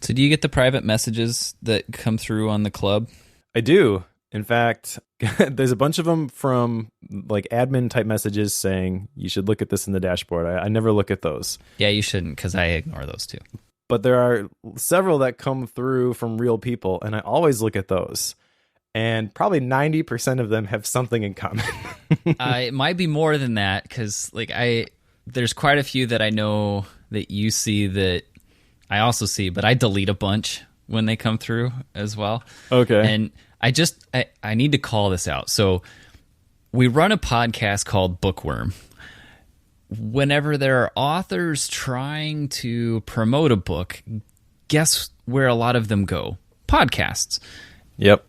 So do you get the private messages that come through on the club? I do. In fact, there's a bunch of them from like admin type messages saying you should look at this in the dashboard. I never look at those. Yeah, you shouldn't, because I ignore those too. But there are several that come through from real people, and I always look at those. And probably 90% of them have something in common. It might be more than that, because there's quite a few that I know that you see that I also see, but I delete a bunch when they come through as well. Okay. And I need to call this out. So we run a podcast called Bookworm. Whenever there are authors trying to promote a book, guess where a lot of them go? Podcasts. Yep.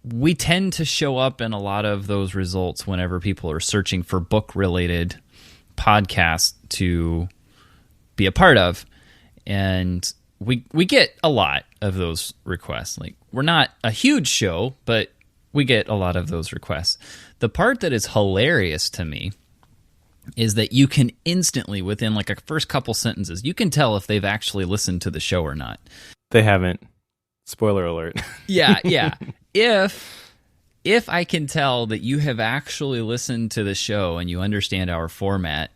We tend to show up in a lot of those results whenever people are searching for book-related podcasts to be a part of. And we get a lot of those requests. Like, we're not a huge show, but we get a lot of those requests. The part that is hilarious to me is that you can instantly, within like a first couple sentences, you can tell if they've actually listened to the show or not. They haven't. Spoiler alert. Yeah. If I can tell that you have actually listened to the show and you understand our format,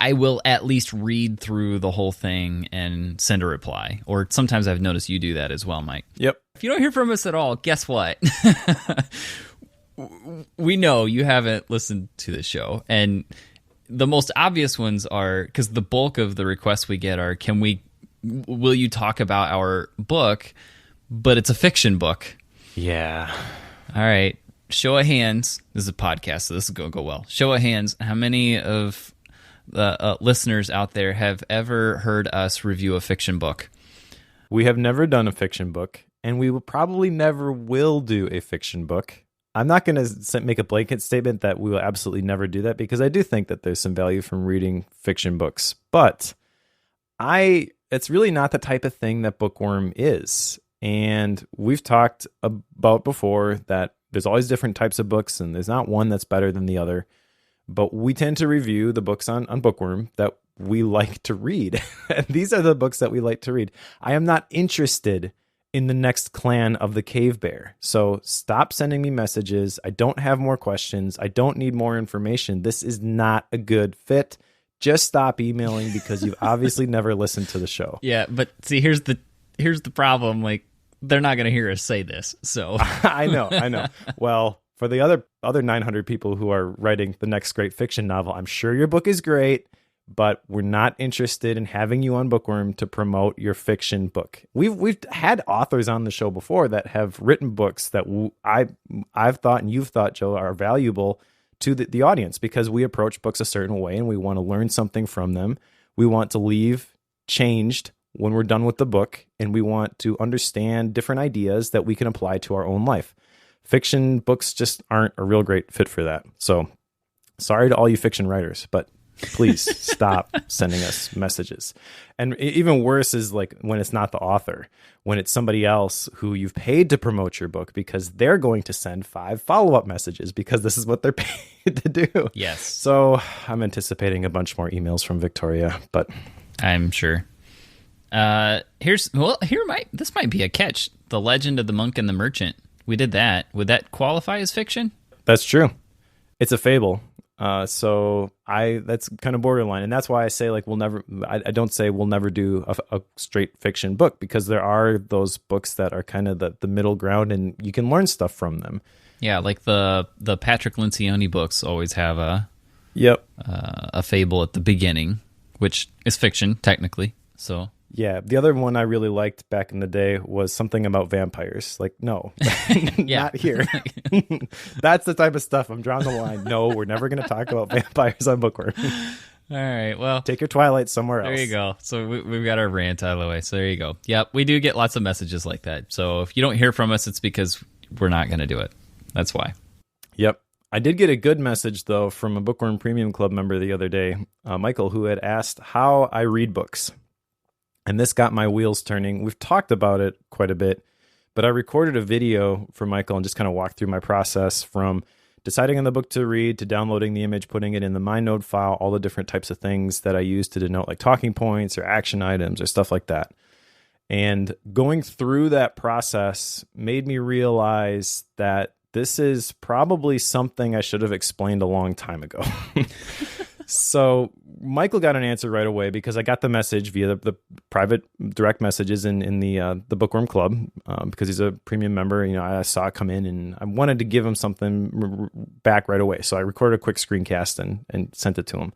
I will at least read through the whole thing and send a reply. Or sometimes I've noticed you do that as well, Mike. Yep. If you don't hear from us at all, guess what? We know you haven't listened to the show. And the most obvious ones are, because the bulk of the requests we get are, will you talk about our book, but it's a fiction book? Yeah. All right. Show of hands. This is a podcast, so this is going to go well. Show of hands. How many of the listeners out there have ever heard us review a fiction book? We have never done a fiction book, and we will probably never will do a fiction book. I'm not going to make a blanket statement that we will absolutely never do that, because I do think that there's some value from reading fiction books. But it's really not the type of thing that Bookworm is. And we've talked about before that there's always different types of books, and there's not one that's better than the other. But we tend to review the books on Bookworm that we like to read. And these are the books that we like to read. I am not interested in the next clan of the cave bear. So stop sending me messages. I don't have more questions. I don't need more information. This is not a good fit. Just stop emailing, because you've obviously never listened to the show. Yeah, but see, here's the problem. Like, they're not going to hear us say this. So I know. Well, for the other 900 people who are writing the next great fiction novel, I'm sure your book is great, but we're not interested in having you on Bookworm to promote your fiction book. We've had authors on the show before that have written books that I've thought and you've thought, Joe, are valuable to the audience, because we approach books a certain way and we want to learn something from them. We want to leave changed when we're done with the book, and we want to understand different ideas that we can apply to our own life. Fiction books just aren't a real great fit for that. So sorry to all you fiction writers, but please stop sending us messages. And even worse is like when it's not the author, when it's somebody else who you've paid to promote your book, because they're going to send 5 follow-up messages because this is what they're paid to do. Yes. So I'm anticipating a bunch more emails from Victoria, but I'm sure. This might be a catch. The Legend of the Monk and the Merchant. We did that. Would that qualify as fiction? That's true. It's a fable. So that's kind of borderline. And that's why I say, like, I don't say we'll never do a straight fiction book, because there are those books that are kind of the middle ground, and you can learn stuff from them. Yeah. Like the Patrick Lencioni books always have a fable at the beginning, which is fiction technically. So yeah. The other one I really liked back in the day was something about vampires. Like, no, not here. That's the type of stuff I'm drawing the line. No, we're never going to talk about vampires on Bookworm. All right. Well, take your Twilight somewhere else. There you go. So we've got our rant out of the way. So there you go. Yep. We do get lots of messages like that. So if you don't hear from us, it's because we're not going to do it. That's why. Yep. I did get a good message, though, from a Bookworm Premium Club member the other day, Michael, who had asked how I read books. And this got my wheels turning. We've talked about it quite a bit, but I recorded a video for Michael and just kind of walked through my process from deciding on the book to read to downloading the image, putting it in the MyNode file, all the different types of things that I use to denote like talking points or action items or stuff like that. And going through that process made me realize that this is probably something I should have explained a long time ago. So Michael got an answer right away because I got the message via the private direct messages in the Bookworm Club because he's a premium member. You know, I saw it come in and I wanted to give him something back right away. So I recorded a quick screencast and sent it to him.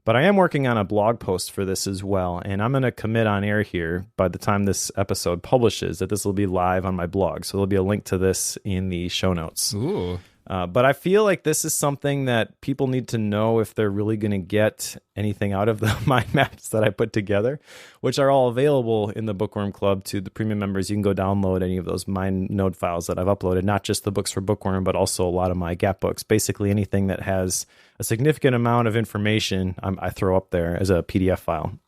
But I am working on a blog post for this as well, and I'm going to commit on air here by the time this episode publishes that this will be live on my blog. So there'll be a link to this in the show notes. Ooh. But I feel like this is something that people need to know if they're really going to get anything out of the mind maps that I put together, which are all available in the Bookworm Club to the premium members. You can go download any of those mind node files that I've uploaded, not just the books for Bookworm, but also a lot of my Gap books. Basically anything that has a significant amount of information I throw up there as a PDF file.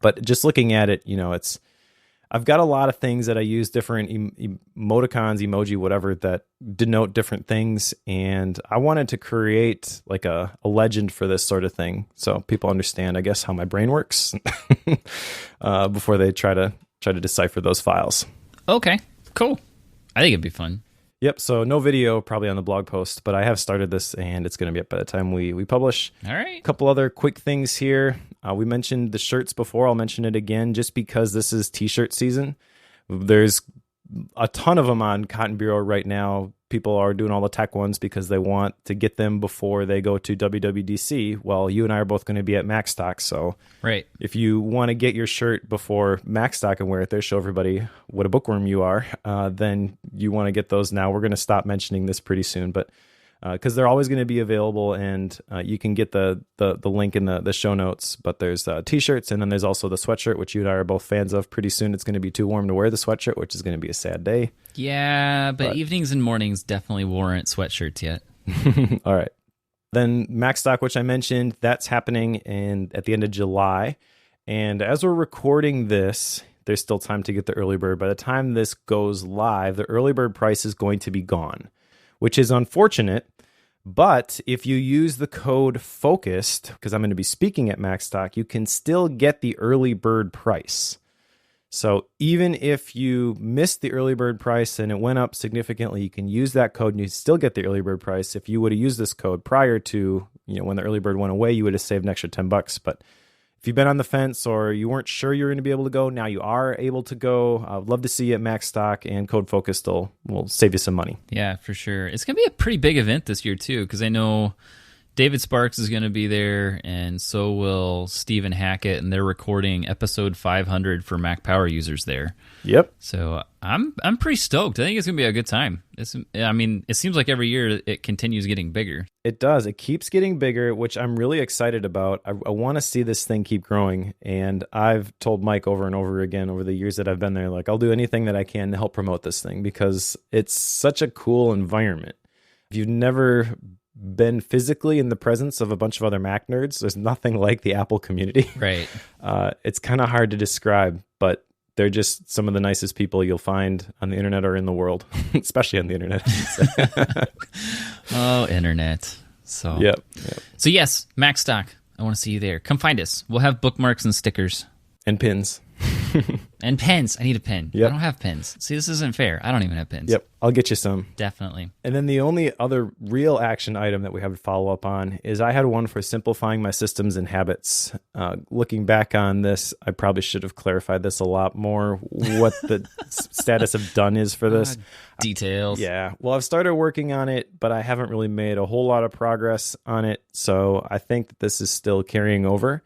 But just looking at it, you know, I've got a lot of things that I use, different emoticons, emoji, whatever, that denote different things. And I wanted to create like a legend for this sort of thing so people understand, I guess, how my brain works before they try to decipher those files. Okay, cool. I think it'd be fun. Yep, so no video probably on the blog post, but I have started this and it's going to be up by the time we publish. All right. A couple other quick things here. We mentioned the shirts before. I'll mention it again just because this is t-shirt season. There's a ton of them on Cotton Bureau right now. People are doing all the tech ones because they want to get them before they go to WWDC. Well, you and I are both going to be at MacStock, so right. If you want to get your shirt before MacStock and wear it there, show everybody what a bookworm you are, then you want to get those now. We're going to stop mentioning this pretty soon, but because they're always going to be available, and you can get the link in the show notes. But there's t-shirts, and then there's also the sweatshirt, which you and I are both fans of. Pretty soon it's going to be too warm to wear the sweatshirt, which is going to be a sad day. Yeah, but evenings and mornings definitely warrant sweatshirts yet. All right. Then MacStock, which I mentioned, that's happening at the end of July. And as we're recording this, there's still time to get the early bird. By the time this goes live, the early bird price is going to be gone, which is unfortunate. But if you use the code FOCUSED, because I'm going to be speaking at MacStock, you can still get the early bird price. So even if you missed the early bird price and it went up significantly, you can use that code and you still get the early bird price. If you would have used this code prior to, when the early bird went away, you would have saved an extra $10. But if you've been on the fence or you weren't sure you were going to be able to go, now you are able to go. I'd love to see you at MacStock, and code FOCUSED will save you some money. Yeah, for sure. It's going to be a pretty big event this year too, because I know David Sparks is going to be there, and so will Stephen Hackett, and they're recording episode 500 for Mac Power users there. Yep. So I'm pretty stoked. I think it's going to be a good time. It seems like every year it continues getting bigger. It does. It keeps getting bigger, which I'm really excited about. I want to see this thing keep growing, and I've told Mike over and over again over the years that I've been there, like, I'll do anything that I can to help promote this thing because it's such a cool environment. If you've never been physically in the presence of a bunch of other Mac nerds, there's nothing like the Apple community. Right. It's kind of hard to describe, but they're just some of the nicest people you'll find on the internet or in the world, especially on the internet. Oh, internet. So Yep. So yes, MacStock. I want to see you there. Come find us. We'll have bookmarks and stickers. And pins. And pens. I need a pen. Yep. I don't have pens. See, this isn't fair. I don't even have pens. Yep. I'll get you some. Definitely. And then the only other real action item that we have to follow up on is I had one for simplifying my systems and habits. Looking back on this, I probably should have clarified this a lot more, what the status of done is for this. Details. Yeah. Well, I've started working on it, but I haven't really made a whole lot of progress on it. So I think that this is still carrying over.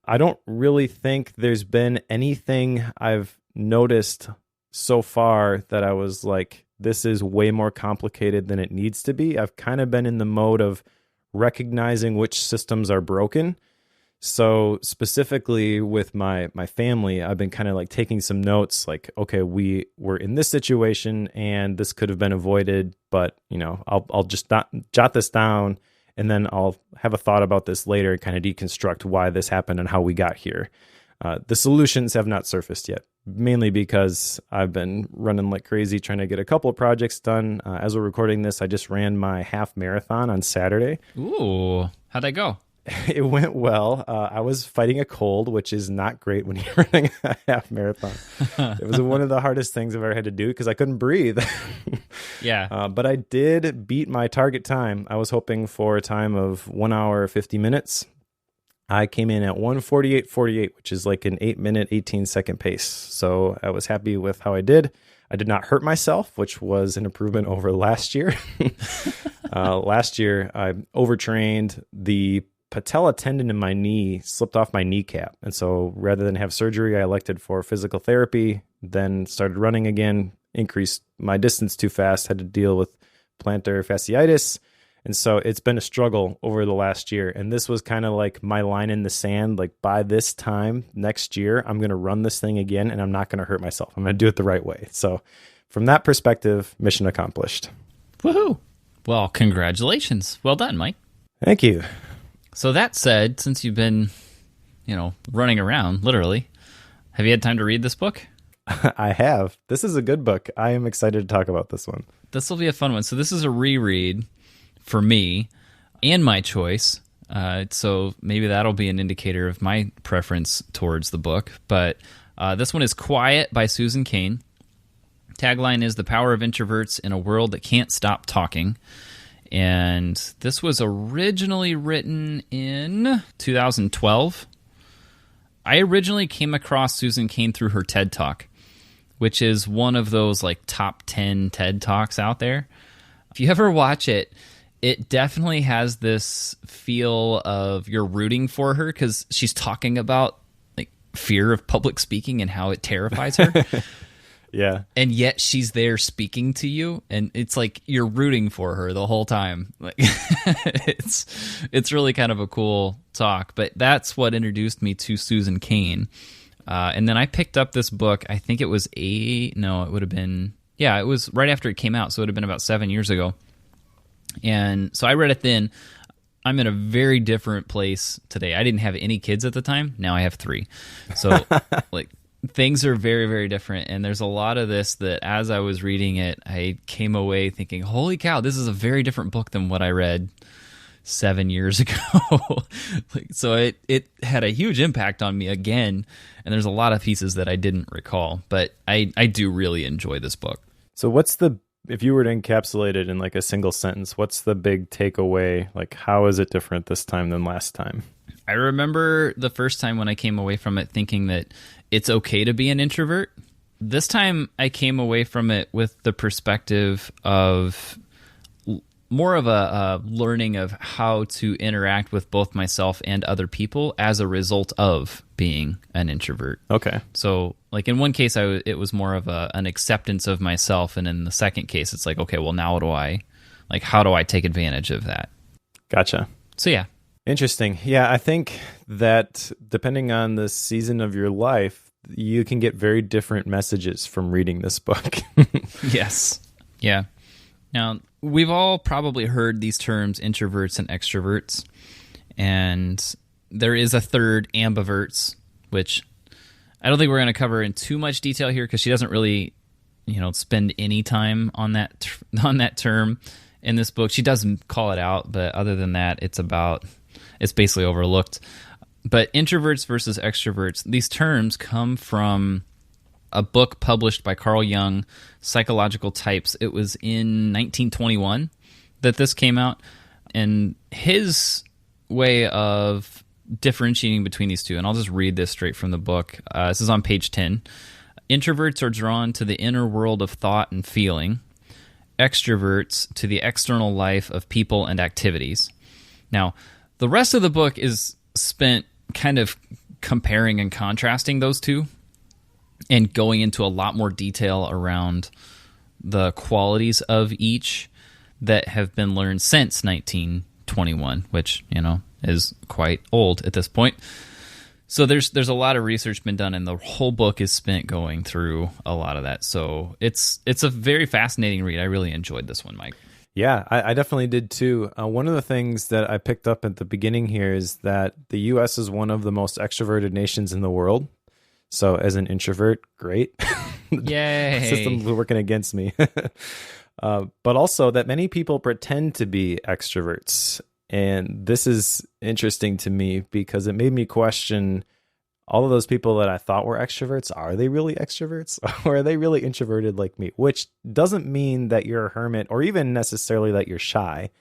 I don't really think there's been anything I've noticed so far that I was like, this is way more complicated than it needs to be. I've kind of been in the mode of recognizing which systems are broken. So specifically with my family, I've been kind of like taking some notes like, okay, we were in this situation and this could have been avoided, but I'll just not jot this down. And then I'll have a thought about this later and kind of deconstruct why this happened and how we got here. The solutions have not surfaced yet, mainly because I've been running like crazy trying to get a couple of projects done. As we're recording this, I just ran my half marathon on Saturday. Ooh, how'd that go? It went well. I was fighting a cold, which is not great when you're running a half marathon. It was one of the hardest things I've ever had to do because I couldn't breathe. Yeah. But I did beat my target time. I was hoping for a time of 1 hour, 50 minutes. I came in at 1:48:48, which is like an 8-minute, 18-second pace. So I was happy with how I did. I did not hurt myself, which was an improvement over last year. Last year, I overtrained. The patella tendon in my knee slipped off my kneecap. And so rather than have surgery, I elected for physical therapy, then started running again, increased my distance too fast, had to deal with plantar fasciitis. And so it's been a struggle over the last year. And this was kind of like my line in the sand. Like by this time next year, I'm going to run this thing again and I'm not going to hurt myself. I'm going to do it the right way. So from that perspective, mission accomplished. Woohoo. Well, congratulations. Well done, Mike. Thank you. So that said, since you've been, running around, literally, have you had time to read this book? I have. This is a good book. I am excited to talk about this one. This will be a fun one. So this is a reread for me and my choice. So maybe that'll be an indicator of my preference towards the book. But this one is Quiet by Susan Cain. Tagline is The Power of Introverts in a World That Can't Stop Talking. And this was originally written in 2012. I originally came across Susan Cain through her TED Talk, which is one of those like top 10 TED Talks out there. If you ever watch it, it definitely has this feel of you're rooting for her because she's talking about like fear of public speaking and how it terrifies her. Yeah. And yet she's there speaking to you, and it's like you're rooting for her the whole time. Like it's really kind of a cool talk, but that's what introduced me to Susan Cain. And then I picked up this book. I think it was it was right after it came out, so it would have been about 7 years ago. And so I read it then. I'm in a very different place today. I didn't have any kids at the time. Now I have 3. So like things are very, very different. And there's a lot of this that as I was reading it, I came away thinking, holy cow, this is a very different book than what I read 7 years ago. So it had a huge impact on me again. And there's a lot of pieces that I didn't recall. But I do really enjoy this book. So if you were to encapsulate it in like a single sentence, what's the big takeaway? Like, how is it different this time than last time? I remember the first time when I came away from it thinking that it's okay to be an introvert. This time I came away from it with the perspective of more of a learning of how to interact with both myself and other people as a result of being an introvert. Okay. So like in one case, it was more of an acceptance of myself. And in the second case, it's like, okay, well now how do I take advantage of that? Gotcha. So yeah. Interesting. Yeah, I think that depending on the season of your life, you can get very different messages from reading this book. Yes. Yeah. Now, we've all probably heard these terms, introverts and extroverts. And there is a third, ambiverts, which I don't think we're going to cover in too much detail here because she doesn't really, spend any time on that term in this book. She doesn't call it out, but other than that, it's basically overlooked. But introverts versus extroverts, these terms come from a book published by Carl Jung, Psychological Types. It was in 1921 that this came out. And his way of differentiating between these two, and I'll just read this straight from the book. This is on page 10. Introverts are drawn to the inner world of thought and feeling. Extroverts to the external life of people and activities. Now, the rest of the book is spent kind of comparing and contrasting those two and going into a lot more detail around the qualities of each that have been learned since 1921, which, is quite old at this point. So there's a lot of research been done, and the whole book is spent going through a lot of that. So it's a very fascinating read. I really enjoyed this one, Mike. Yeah, I definitely did too. One of the things that I picked up at the beginning here is that the U.S. is one of the most extroverted nations in the world. So as an introvert, great. Yay. The system's working against me. But also that many people pretend to be extroverts. And this is interesting to me because it made me question all of those people that I thought were extroverts. Are they really extroverts or are they really introverted like me? Which doesn't mean that you're a hermit or even necessarily that you're shy,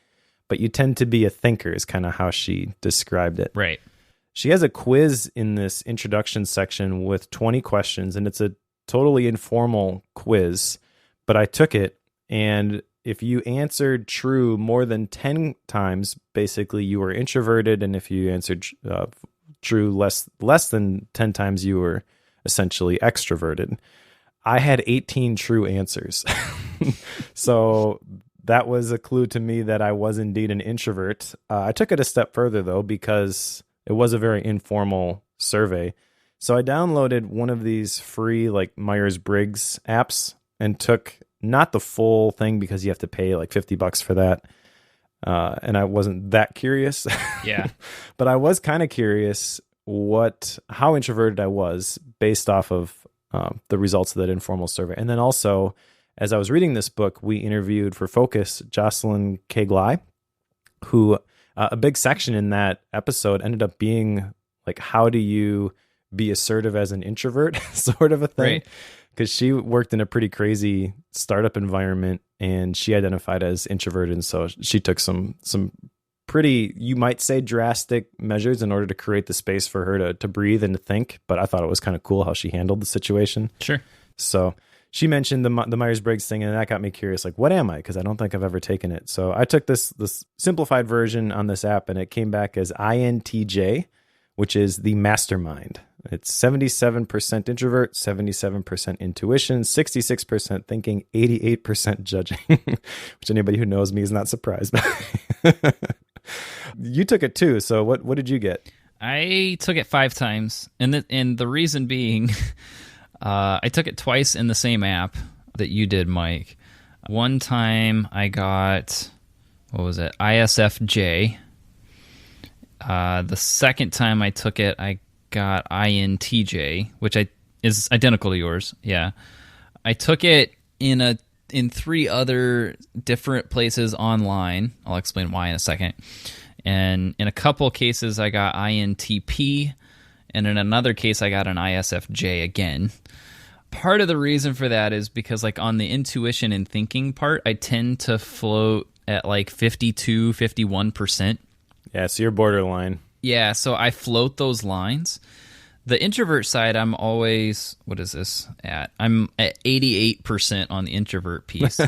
but you tend to be a thinker is kind of how she described it. Right. She has a quiz in this introduction section with 20 questions, and it's a totally informal quiz, but I took it, and if you answered true more than 10 times, basically you were introverted, and if you answered true less than 10 times, you were essentially extroverted. I had 18 true answers. So that was a clue to me that I was indeed an introvert. I took it a step further, though, because it was a very informal survey. So I downloaded one of these free like Myers-Briggs apps and took not the full thing because you have to pay like $50 for that. And I wasn't that curious. Yeah. But I was kind of curious how introverted I was based off of the results of that informal survey. And then also, as I was reading this book, we interviewed for Focus Jocelyn K. Glei, who a big section in that episode ended up being like, how do you be assertive as an introvert sort of a thing? Because she worked in a pretty crazy startup environment and she identified as introverted. And so she took some pretty, you might say, drastic measures in order to create the space for her to breathe and to think. But I thought it was kind of cool how she handled the situation. Sure. So she mentioned the Myers-Briggs thing, and that got me curious. Like, what am I? Because I don't think I've ever taken it. So I took this simplified version on this app, and it came back as INTJ, which is the mastermind. It's 77% introvert, 77% intuition, 66% thinking, 88% judging, which anybody who knows me is not surprised by. You took it too. So what did you get? I took it 5 times. And the reason being, I took it twice in the same app that you did, Mike. One time I got, what was it? ISFJ. The second time I took it, I got INTJ, which is identical to yours. Yeah. I took it in 3 other different places online. I'll explain why in a second. And in a couple cases, I got INTP, and in another case, I got an ISFJ again. Part of the reason for that is because, like, on the intuition and thinking part, I tend to float at like 52, 51%. Yeah, so you're borderline. Yeah, so I float those lines. The introvert side, I'm always, what is this at? I'm at 88% on the introvert piece.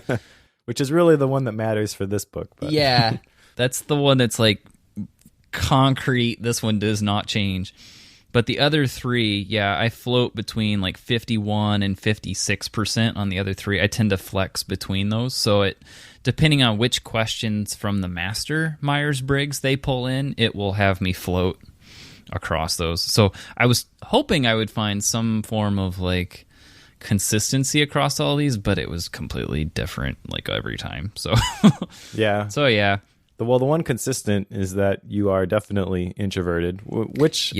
Which is really the one that matters for this book. But. Yeah, that's the one that's like concrete. This one does not change. But the other 3, yeah, I float between like 51 and 56% on the other 3. I tend to flex between those. So depending on which questions from the master Myers-Briggs they pull in, it will have me float across those. So I was hoping I would find some form of like consistency across all these, but it was completely different like every time. So yeah. So yeah. The one consistent is that you are definitely introverted, which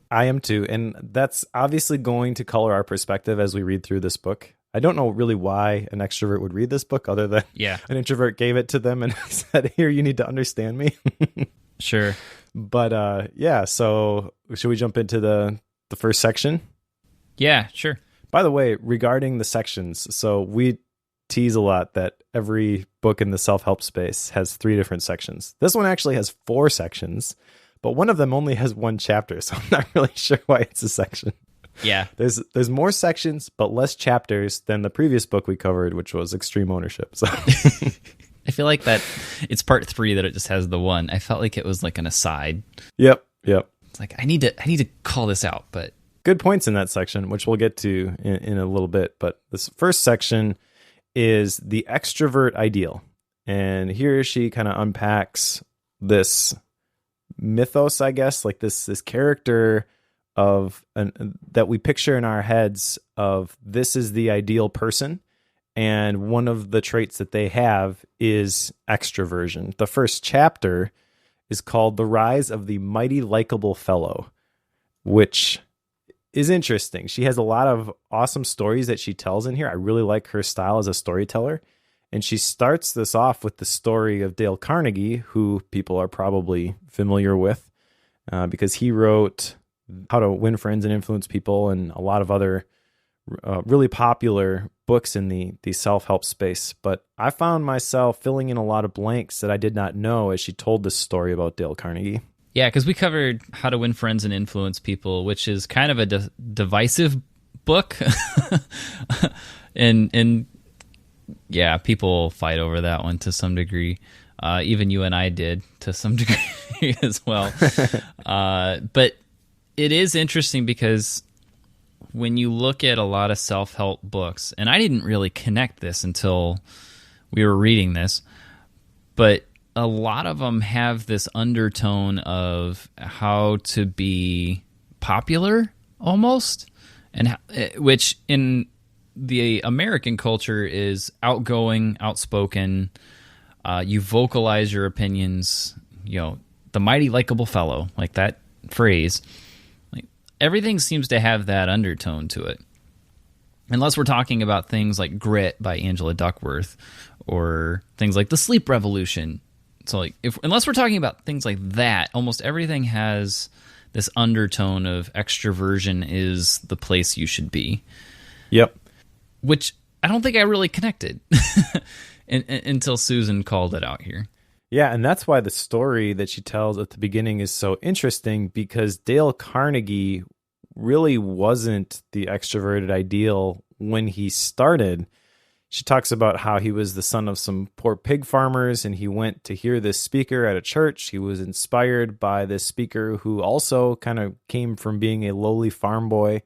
I am too. And that's obviously going to color our perspective as we read through this book. I don't know really why an extrovert would read this book other than an introvert gave it to them and said, here, you need to understand me. Sure. But so should we jump into the first section? Yeah, sure. By the way, regarding the sections, so we tease a lot that every book in the self-help space has 3 different sections. This one actually has 4 sections, but one of them only has 1 chapter, so I'm not really sure why it's a section. Yeah. There's more sections, but less chapters than the previous book we covered, which was Extreme Ownership. So I feel like that it's part 3 that it just has the 1. I felt like it was like an aside. Yep. It's like I need to call this out, but good points in that section, which we'll get to in a little bit. But this first section is the extrovert ideal. And here she kind of unpacks this mythos, I guess, like this character that we picture in our heads of this is the ideal person. And one of the traits that they have is extroversion. The first chapter is called The Rise of the Mighty Likeable Fellow, which is interesting. She has a lot of awesome stories that she tells in here. I really like her style as a storyteller. And she starts this off with the story of Dale Carnegie, who people are probably familiar with because he wrote How to Win Friends and Influence People and a lot of other really popular books in the self-help space. But I found myself filling in a lot of blanks that I did not know as she told this story about Dale Carnegie. Yeah, because we covered How to Win Friends and Influence People, which is kind of a divisive book. and yeah, people fight over that one to some degree. Even you and I did to some degree as well. But it is interesting because when you look at a lot of self-help books, and I didn't really connect this until we were reading this, but a lot of them have this undertone of how to be popular almost, and which in the American culture is outgoing, outspoken. You vocalize your opinions, the mighty likable fellow, like that phrase. Everything seems to have that undertone to it. Unless we're talking about things like Grit by Angela Duckworth or things like The Sleep Revolution. So unless we're talking about things like that, almost everything has this undertone of extroversion is the place you should be. Yep. Which I don't think I really connected until Susan called it out here. Yeah, and that's why the story that she tells at the beginning is so interesting, because Dale Carnegie really wasn't the extroverted ideal when he started. She talks about how he was the son of some poor pig farmers, and he went to hear this speaker at a church. He was inspired by this speaker who also kind of came from being a lowly farm boy.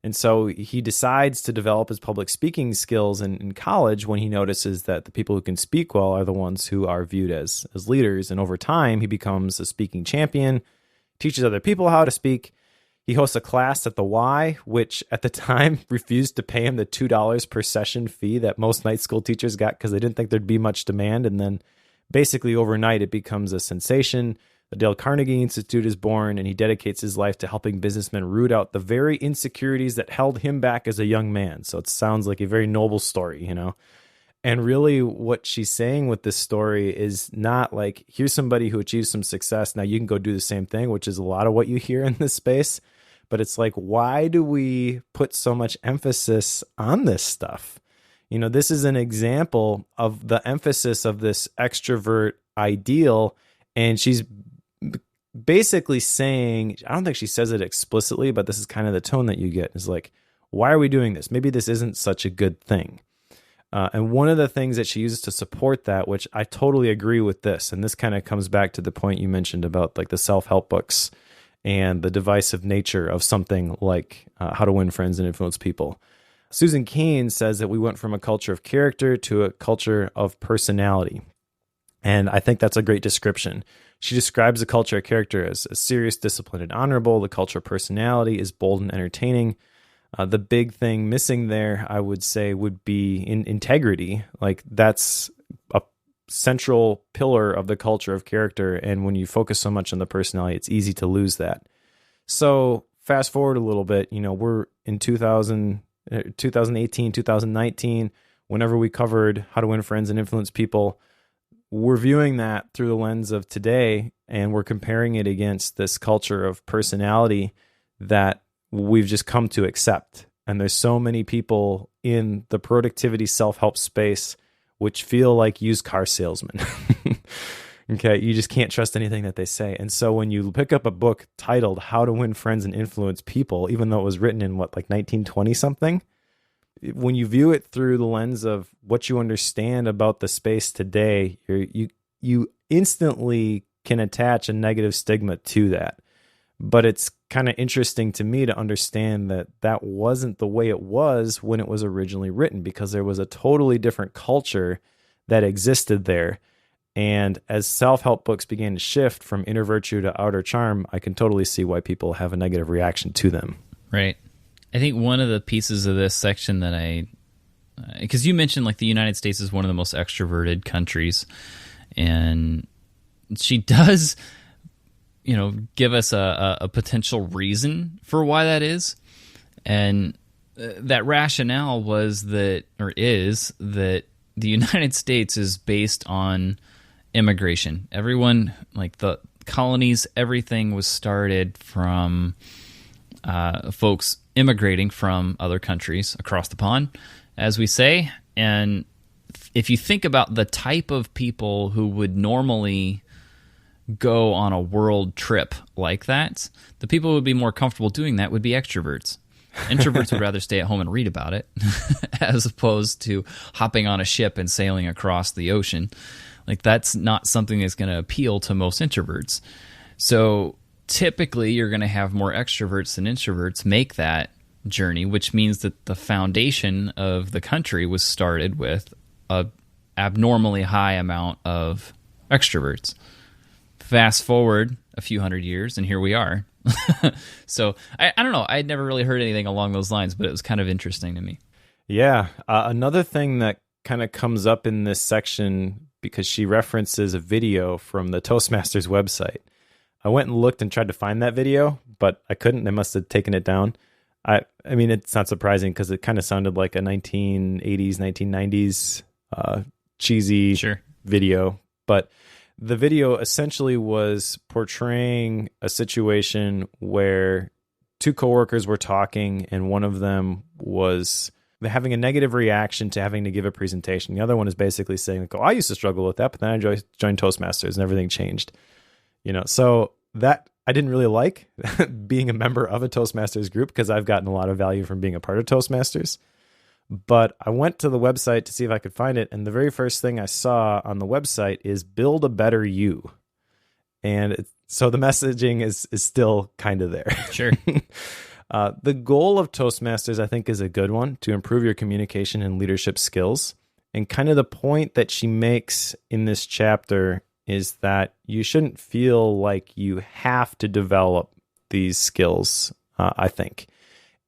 And so he decides to develop his public speaking skills in college when he notices that the people who can speak well are the ones who are viewed as leaders. And over time, he becomes a speaking champion, teaches other people how to speak. He hosts a class at the Y, which at the time refused to pay him the $2 per session fee that most night school teachers got because they didn't think there'd be much demand. And then basically overnight, it becomes a sensation. The Dale Carnegie Institute is born, and he dedicates his life to helping businessmen root out the very insecurities that held him back as a young man. So it sounds like a very noble story, And really what she's saying with this story is not like, here's somebody who achieved some success, now you can go do the same thing, which is a lot of what you hear in this space. But it's like, why do we put so much emphasis on this stuff? This is an example of the emphasis of this extrovert ideal, and she's basically saying, I don't think she says it explicitly, but this is kind of the tone that you get, is like, why are we doing this? Maybe this isn't such a good thing. And one of the things that she uses to support that, which I totally agree with this, and this kind of comes back to the point you mentioned about like the self-help books and the divisive nature of something like How to Win Friends and Influence People. Susan Cain says that we went from a culture of character to a culture of personality. And I think that's a great description. She describes the culture of character as serious, disciplined, and honorable. The culture of personality is bold and entertaining. The big thing missing there, I would say, would be in integrity. Like, that's a central pillar of the culture of character. And when you focus so much on the personality, it's easy to lose that. So fast forward a little bit, we're in 2018, 2019, whenever we covered How to Win Friends and Influence People, we're viewing that through the lens of today, and we're comparing it against this culture of personality that we've just come to accept. And there's so many people in the productivity self-help space which feel like used car salesmen. Okay, you just can't trust anything that they say. And so when you pick up a book titled How to Win Friends and Influence People, even though it was written in 1920 something, when you view it through the lens of what you understand about the space today, you instantly can attach a negative stigma to that. But it's kind of interesting to me to understand that that wasn't the way it was when it was originally written, because there was a totally different culture that existed there. And as self-help books began to shift from inner virtue to outer charm, I can totally see why people have a negative reaction to them. Right. I think one of the pieces of this section that because you mentioned the United States is one of the most extroverted countries, and she does, give us a potential reason for why that is. And that rationale is that the United States is based on immigration. Everyone, like the colonies, everything was started from folks immigrating from other countries across the pond, as we say. And if you think about the type of people who would normally go on a world trip like that, the people who would be more comfortable doing that would be extroverts. Introverts would rather stay at home and read about it as opposed to hopping on a ship and sailing across the ocean. Like, that's not something that's going to appeal to most introverts. So typically you're going to have more extroverts than introverts make that journey, which means that the foundation of the country was started with a abnormally high amount of extroverts. Fast forward a few hundred years, and here we are. So I don't know. I'd never really heard anything along those lines, but it was kind of interesting to me. Yeah. Another thing that kind of comes up in this section, because she references a video from the Toastmasters website. I went and looked and tried to find that video, but I couldn't. They must have taken it down. I mean, it's not surprising because it kind of sounded like a 1980s, 1990s cheesy video. But the video essentially was portraying a situation where two coworkers were talking, and one of them was having a negative reaction to having to give a presentation. The other one is basically saying, like, "Oh, I used to struggle with that, but then I joined Toastmasters and everything changed." So that I didn't really like being a member of a Toastmasters group, because I've gotten a lot of value from being a part of Toastmasters. But I went to the website to see if I could find it, and the very first thing I saw on the website is "Build a Better You." And so the messaging is still kind of there. Sure. The goal of Toastmasters, I think, is a good one, to improve your communication and leadership skills. And kind of the point that she makes in this chapter is that you shouldn't feel like you have to develop these skills, I think.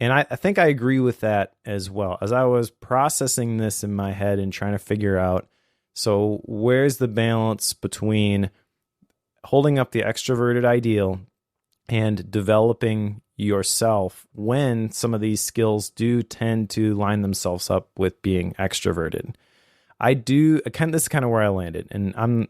And I think I agree with that as well. As I was processing this in my head and trying to figure out, so where's the balance between holding up the extroverted ideal and developing yourself when some of these skills do tend to line themselves up with being extroverted? This is kind of where I landed, and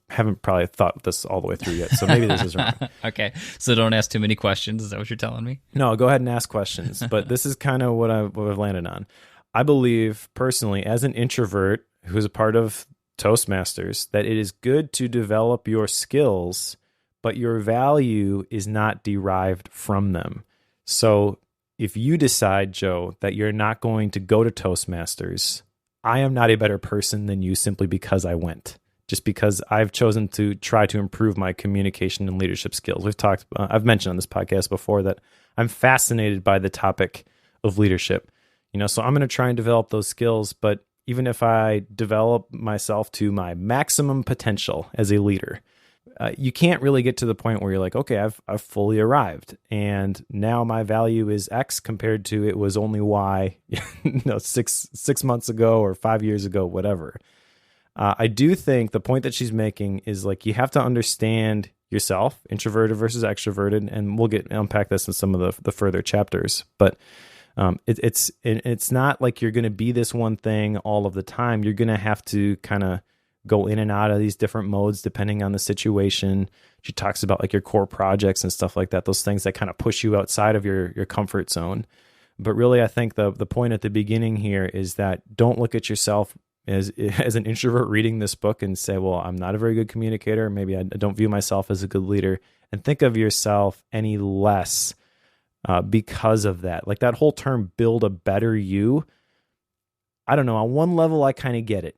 haven't probably thought this all the way through yet, so maybe this is wrong. Okay, so don't ask too many questions. Is that what you're telling me? No, go ahead and ask questions, but this is kind of what I've landed on. I believe, personally, as an introvert who's a part of Toastmasters, that it is good to develop your skills, but your value is not derived from them. So if you decide, Joe, that you're not going to go to Toastmasters, I am not a better person than you simply because I went. Just because I've chosen to try to improve my communication and leadership skills. I've mentioned on this podcast before that I'm fascinated by the topic of leadership. So I'm going to try and develop those skills, but even if I develop myself to my maximum potential as a leader, you can't really get to the point where you're like, okay, I've fully arrived, and now my value is X compared to it was only Y, 6 months ago or 5 years ago, whatever. I do think the point that she's making is, like, you have to understand yourself, introverted versus extroverted, and we'll unpack this in some of the further chapters. But it's not like you're going to be this one thing all of the time. You're going to have to kind of go in and out of these different modes depending on the situation. She talks about, like, your core projects and stuff like that, those things that kind of push you outside of your comfort zone. But really, I think the point at the beginning here is that don't look at yourself as an introvert reading this book and say, well, I'm not a very good communicator. Maybe I don't view myself as a good leader, and think of yourself any less because of that. Like, that whole term, build a better you. I don't know. On one level, I kind of get it.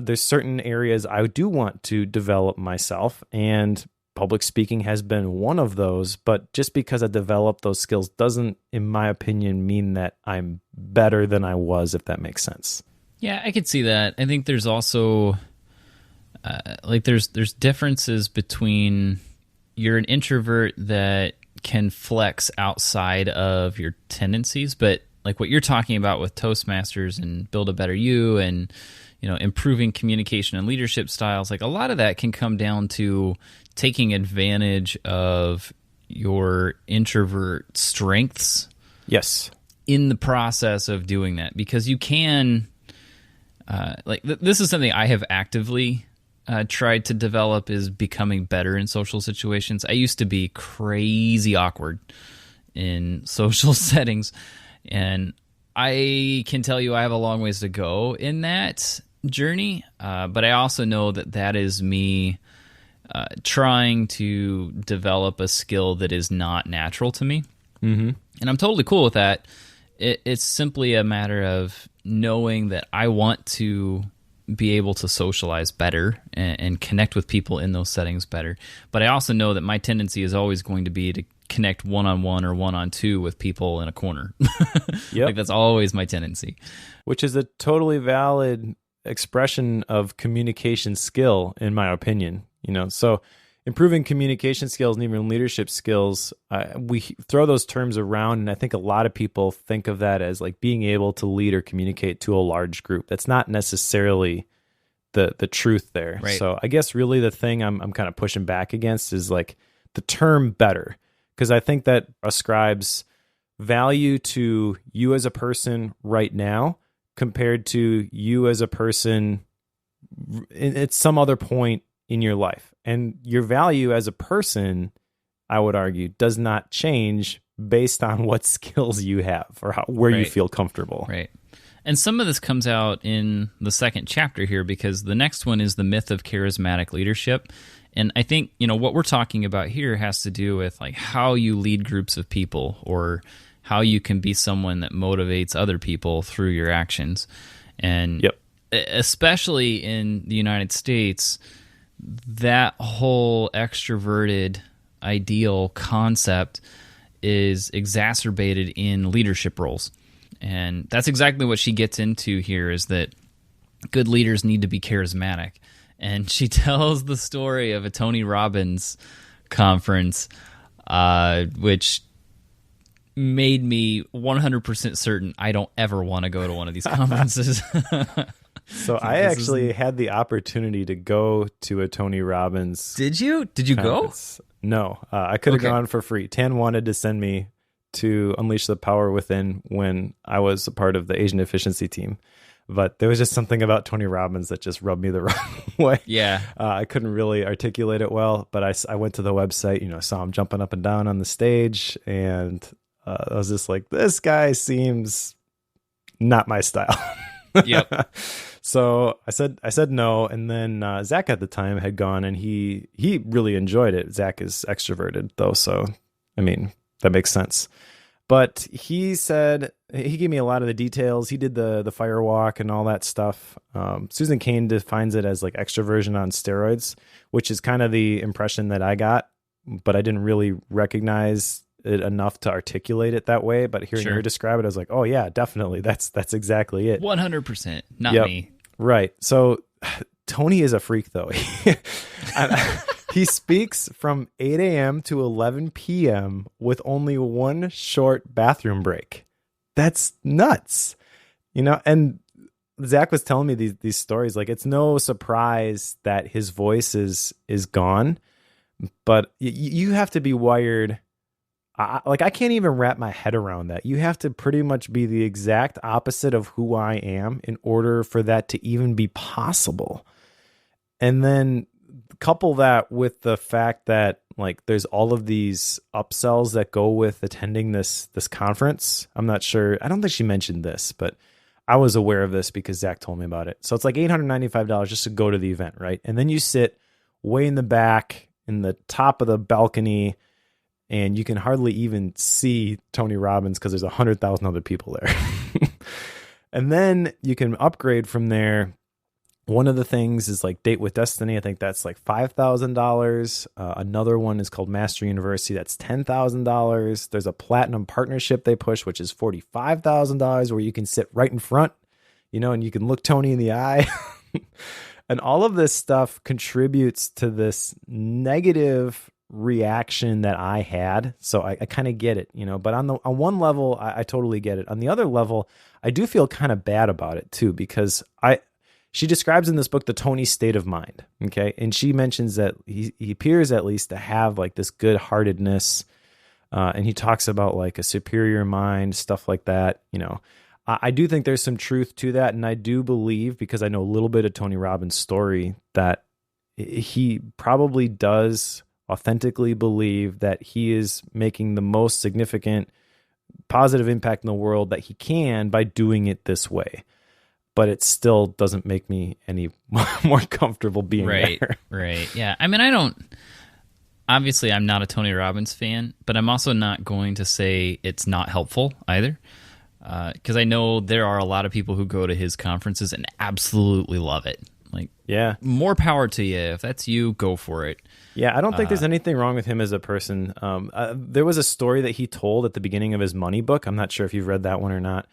There's certain areas I do want to develop myself, and public speaking has been one of those. But just because I developed those skills doesn't, in my opinion, mean that I'm better than I was, if that makes sense. Yeah, I could see that. I think there's also there's differences between, you're an introvert that can flex outside of your tendencies, but like what you're talking about with Toastmasters and Build a Better You and improving communication and leadership styles, like a lot of that can come down to taking advantage of your introvert strengths. Yes. In the process of doing that, because you can This is something I have actively tried to develop, is becoming better in social situations. I used to be crazy awkward in social settings, and I can tell you I have a long ways to go in that journey, but I also know that is me trying to develop a skill that is not natural to me. Mm-hmm. And I'm totally cool with that. It's simply a matter of knowing that I want to be able to socialize better and connect with people in those settings better. But I also know that my tendency is always going to be to connect one-on-one or one-on-two with people in a corner. Yep. Like, that's always my tendency. Which is a totally valid expression of communication skill, in my opinion. So improving communication skills and even leadership skills, we throw those terms around, and I think a lot of people think of that as like being able to lead or communicate to a large group. That's not necessarily the truth there. Right. So I guess really the thing I'm kind of pushing back against is like the term better, because I think that ascribes value to you as a person right now compared to you as a person at some other point in your life. And your value as a person, I would argue, does not change based on what skills you have or where you feel comfortable. Right. And some of this comes out in the second chapter here, because the next one is the myth of charismatic leadership. And I think, what we're talking about here has to do with like how you lead groups of people, or how you can be someone that motivates other people through your actions. And especially in the United States, that whole extroverted ideal concept is exacerbated in leadership roles. And that's exactly what she gets into here, is that good leaders need to be charismatic. And she tells the story of a Tony Robbins conference, which made me 100% certain I don't ever want to go to one of these conferences. So I actually had the opportunity to go to a Tony Robbins. Did you? Did you conference. Go? No, I could have gone for free. Tan wanted to send me to Unleash the Power Within when I was a part of the Asian Efficiency team. But there was just something about Tony Robbins that just rubbed me the wrong way. Yeah. I couldn't really articulate it well, but I went to the website, saw him jumping up and down on the stage, and I was just like, this guy seems not my style. Yep. So I said no, and then Zach at the time had gone, and he really enjoyed it. Zach is extroverted though, so I mean that makes sense. But he said he gave me a lot of the details. He did the fire walk and all that stuff. Susan Cain defines it as like extroversion on steroids, which is kind of the impression that I got, but I didn't really recognize it enough to articulate it that way. But hearing her describe it, I was like, oh yeah, definitely. That's exactly it. 100%. Not me. Right. So Tony is a freak though. He speaks from 8 a.m. to 11 p.m. with only one short bathroom break. That's nuts. And Zach was telling me these stories. Like, it's no surprise that his voice is gone, but you have to be wired. I can't even wrap my head around that. You have to pretty much be the exact opposite of who I am in order for that to even be possible. And then couple that with the fact that like there's all of these upsells that go with attending this conference. I'm not sure. I don't think she mentioned this, but I was aware of this because Zach told me about it. So it's like $895 just to go to the event, right? And then you sit way in the back in the top of the balcony, and you can hardly even see Tony Robbins because there's 100,000 other people there. And then you can upgrade from there. One of the things is like Date with Destiny. I think that's like $5,000. Another one is called Master University. That's $10,000. There's a platinum partnership they push, which is $45,000, where you can sit right in front, and you can look Tony in the eye. And all of this stuff contributes to this negative reaction that I had. So I kind of get it, but on one level, I totally get it. On the other level, I do feel kind of bad about it too, because she describes in this book the Tony state of mind, okay? And she mentions that he appears at least to have like this good-heartedness, and he talks about like a superior mind, stuff like that, I do think there's some truth to that. And I do believe, because I know a little bit of Tony Robbins' story, that he probably does authentically believe that he is making the most significant positive impact in the world that he can by doing it this way. But it still doesn't make me any more comfortable being there. Right. Yeah. I mean, obviously I'm not a Tony Robbins fan, but I'm also not going to say it's not helpful either. Because I know there are a lot of people who go to his conferences and absolutely love it. Like, yeah, more power to you. If that's you, go for it. Yeah, I don't think there's anything wrong with him as a person. There was a story that he told at the beginning of his money book. I'm not sure if you've read that one or not.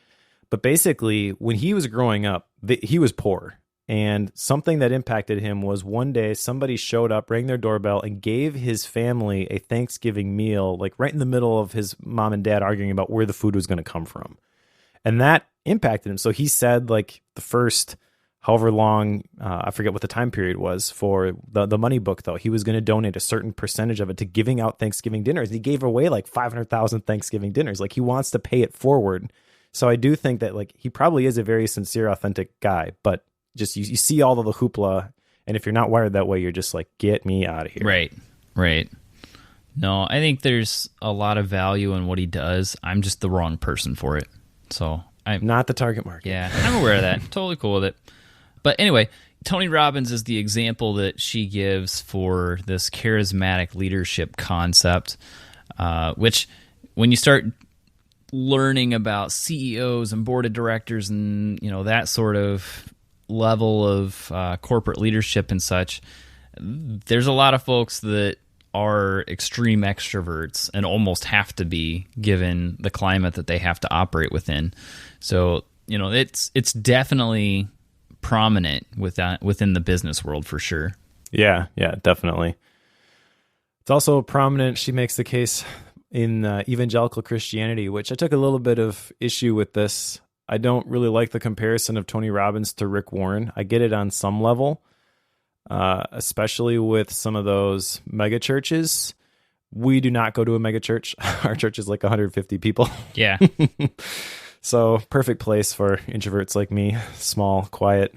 But basically, when he was growing up, he was poor. And something that impacted him was one day somebody showed up, rang their doorbell, and gave his family a Thanksgiving meal, like right in the middle of his mom and dad arguing about where the food was going to come from. And that impacted him. So he said, like, the first however long, I forget what the time period was for the money book, though, he was going to donate a certain percentage of it to giving out Thanksgiving dinners. He gave away like 500,000 Thanksgiving dinners. Like, he wants to pay it forward. So I do think that, like, he probably is a very sincere, authentic guy, but just you see all of the hoopla, and if you're not wired that way, you're just like, get me out of here. Right. No, I think there's a lot of value in what he does. I'm just the wrong person for it. So I'm not the target market. Yeah, I'm aware of that. Totally cool with it. But anyway, Tony Robbins is the example that she gives for this charismatic leadership concept, which when you start learning about CEOs and board of directors and, you know, that sort of level of corporate leadership and such, there's a lot of folks that are extreme extroverts and almost have to be, given the climate that they have to operate within. So, you know, it's definitely prominent within the business world for sure. Yeah, definitely. It's also prominent, she makes the case, in evangelical Christianity, which I took a little bit of issue with this. I don't really like the comparison of Tony Robbins to Rick Warren. I get it on some level, especially with some of those mega churches. We do not go to a mega church. Our church is like 150 people. Yeah. So perfect place for introverts like me, small, quiet.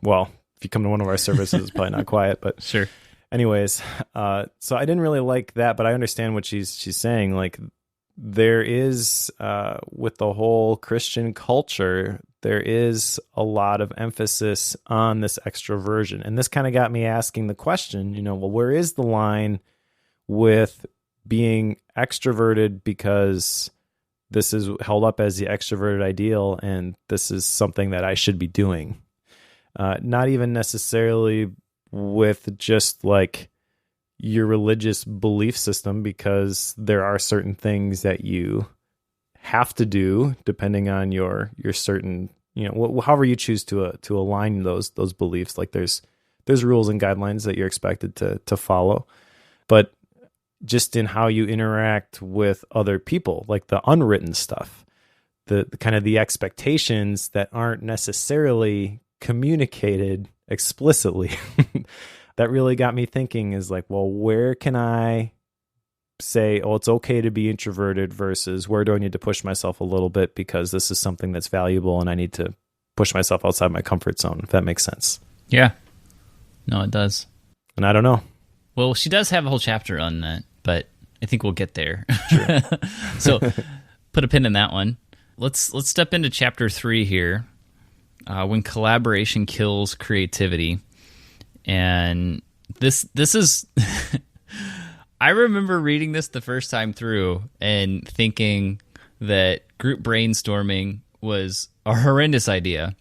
Well, if you come to one of our services, it's probably not quiet, but sure. Anyways, so I didn't really like that, but I understand what she's saying. Like, there is, with the whole Christian culture, there is a lot of emphasis on this extroversion. And this kind of got me asking the question, you know, well, where is the line with being extroverted because this is held up as the extroverted ideal and this is something that I should be doing? Not even necessarily with just like your religious belief system, because there are certain things that you have to do depending on your certain, you know, however you choose to align those beliefs. Like there's rules and guidelines that you're expected to follow, but just in how you interact with other people, like the unwritten stuff, the kind of the expectations that aren't necessarily communicated explicitly. That really got me thinking, is like, well, where can I say, oh, it's okay to be introverted versus where do I need to push myself a little bit because this is something that's valuable and I need to push myself outside my comfort zone, if that makes sense. Yeah. No, it does. And I don't know. Well, she does have a whole chapter on that, but I think we'll get there. Sure. So put a pin in that one. Let's step into chapter 3 here. When collaboration kills creativity. And this is I remember reading this the first time through and thinking that group brainstorming was a horrendous idea.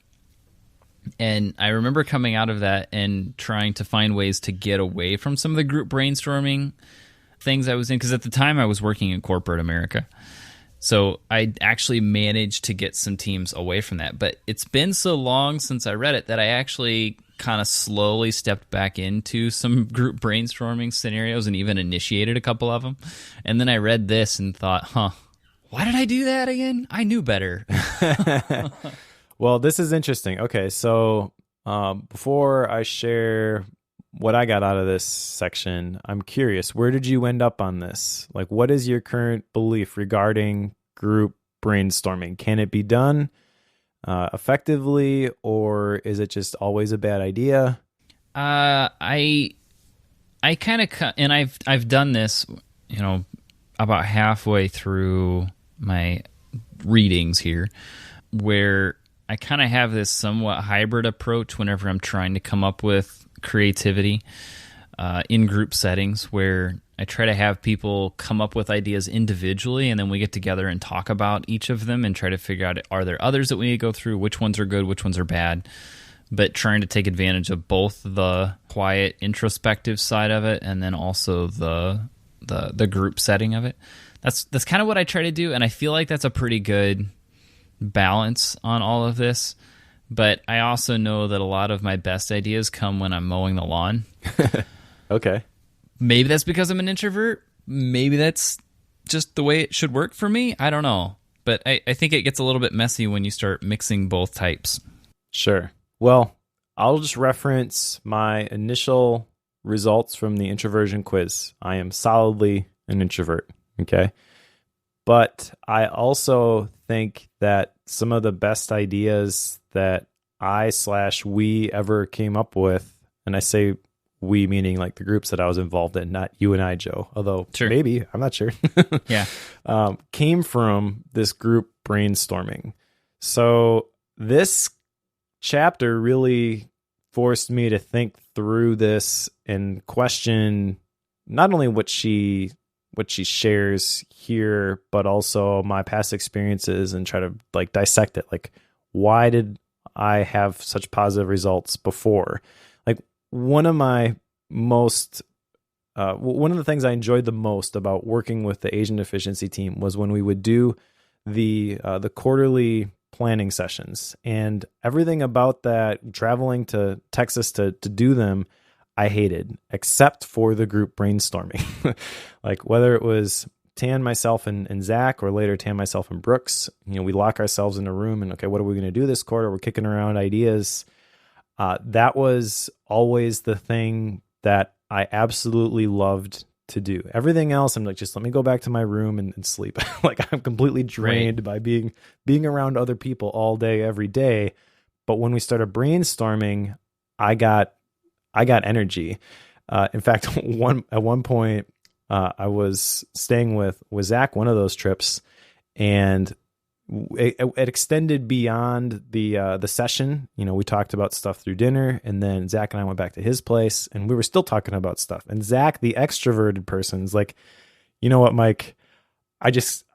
And I remember coming out of that and trying to find ways to get away from some of the group brainstorming things I was in, because at the time I was working in corporate America. So I actually managed to get some teams away from that. But it's been so long since I read it that I actually kind of slowly stepped back into some group brainstorming scenarios and even initiated a couple of them. And then I read this and thought, why did I do that again? I knew better. Well, this is interesting. Okay, so before I share what I got out of this section, I'm curious, where did you end up on this? Like, what is your current belief regarding group brainstorming? Can it be done? effectively, or is it just always a bad idea? I kind of, and I've done this, about halfway through my readings here, where I kind of have this somewhat hybrid approach whenever I'm trying to come up with creativity in group settings, where I try to have people come up with ideas individually, and then we get together and talk about each of them and try to figure out, are there others that we need to go through? Which ones are good? Which ones are bad? But trying to take advantage of both the quiet, introspective side of it and then also the group setting of it. That's kind of what I try to do, and I feel like that's a pretty good balance on all of this. But I also know that a lot of my best ideas come when I'm mowing the lawn. Okay. Maybe that's because I'm an introvert. Maybe that's just the way it should work for me. I don't know. But I think it gets a little bit messy when you start mixing both types. Sure. Well, I'll just reference my initial results from the introversion quiz. I am solidly an introvert, okay? But I also think that some of the best ideas that I/we ever came up with, and I say we meaning like the groups that I was involved in, not you and I, Joe, although sure. Maybe, I'm not sure. Yeah. Came from this group brainstorming. So this chapter really forced me to think through this and question not only what she shares here, but also my past experiences and try to like dissect it. Like, why did I have such positive results before? Like, one of the things I enjoyed the most about working with the Asian efficiency team was when we would do the quarterly planning sessions, and everything about that, traveling to Texas to do them, I hated, except for the group brainstorming. Like, whether it was Tan, myself, and Zach, or later Tan, myself, and Brooks, we lock ourselves in a room and, okay, what are we going to do this quarter? We're kicking around ideas. That was always the thing that I absolutely loved to do. Everything else, I'm like, just let me go back to my room and sleep. Like, I'm completely drained by being around other people all day, every day. But when we started brainstorming, I got energy. In fact, at one point, I was staying with Zach one of those trips, and it extended beyond the session. We talked about stuff through dinner, and then Zach and I went back to his place, and we were still talking about stuff. And Zach, the extroverted person, is like, you know what, Mike? I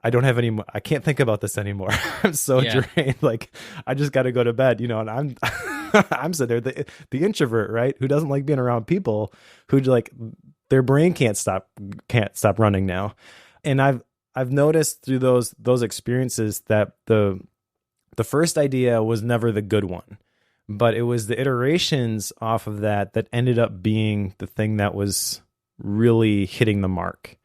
don't have any. I can't think about this anymore. I'm so drained. Like, I just got to go to bed. And I'm I'm sitting there, the introvert, right, who doesn't like being around people, who like their brain can't stop running now. And I've noticed through those experiences that the first idea was never the good one, but it was the iterations off of that ended up being the thing that was really hitting the mark.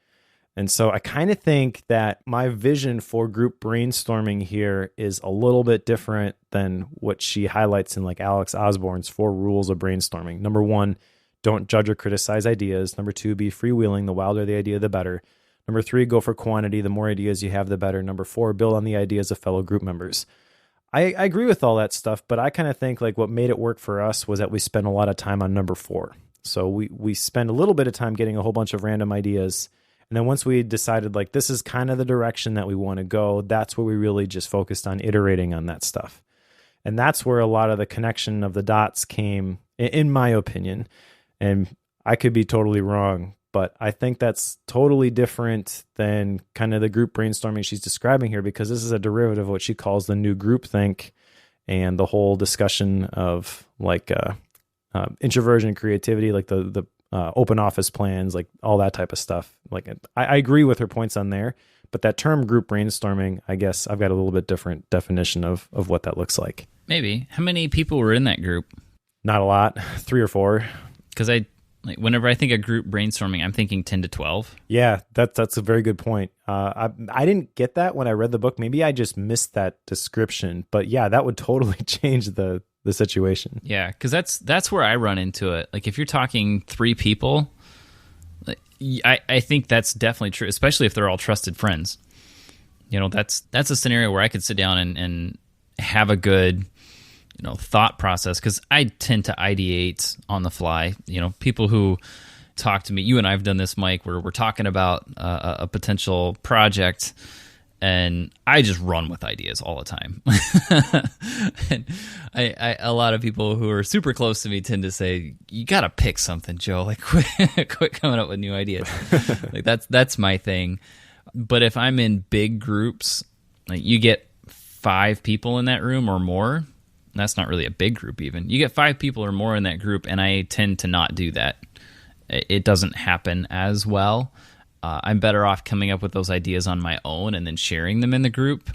And so I kind of think that my vision for group brainstorming here is a little bit different than what she highlights in like Alex Osborne's 4 rules of brainstorming. Number 1, don't judge or criticize ideas. Number 2, be freewheeling. The wilder the idea, the better. Number 3, go for quantity. The more ideas you have, the better. Number 4, build on the ideas of fellow group members. I agree with all that stuff, but I kind of think like what made it work for us was that we spent a lot of time on number 4. So we spend a little bit of time getting a whole bunch of random ideas. And then once we decided like this is kind of the direction that we want to go, that's where we really just focused on iterating on that stuff. And that's where a lot of the connection of the dots came, in my opinion. And I could be totally wrong, but I think that's totally different than kind of the group brainstorming she's describing here, because this is a derivative of what she calls the new groupthink and the whole discussion of like introversion and creativity, like the open office plans, like all that type of stuff. Like I agree with her points on there, but that term group brainstorming, I guess I've got a little bit different definition of what that looks like. Maybe. How many people were in that group? Not a lot, 3 or 4. Because whenever I think of group brainstorming, I'm thinking 10 to 12. Yeah, that's a very good point. I didn't get that when I read the book. Maybe I just missed that description, but yeah, that would totally change the situation. Yeah, because that's where I run into it. Like if you're talking 3 people, I think that's definitely true, especially if they're all trusted friends. That's a scenario where I could sit down and have a good thought process, because I tend to ideate on the fly. People who talk to me, you and I have done this, Mike, where we're talking about a potential project, and I just run with ideas all the time. And a lot of people who are super close to me tend to say, "You got to pick something, Joe. Like, quit coming up with new ideas." Like that's my thing. But if I'm in big groups, like you get 5 people in that room or more, that's not really a big group even. You get 5 people or more in that group, and I tend to not do that. It doesn't happen as well. I'm better off coming up with those ideas on my own and then sharing them in the group,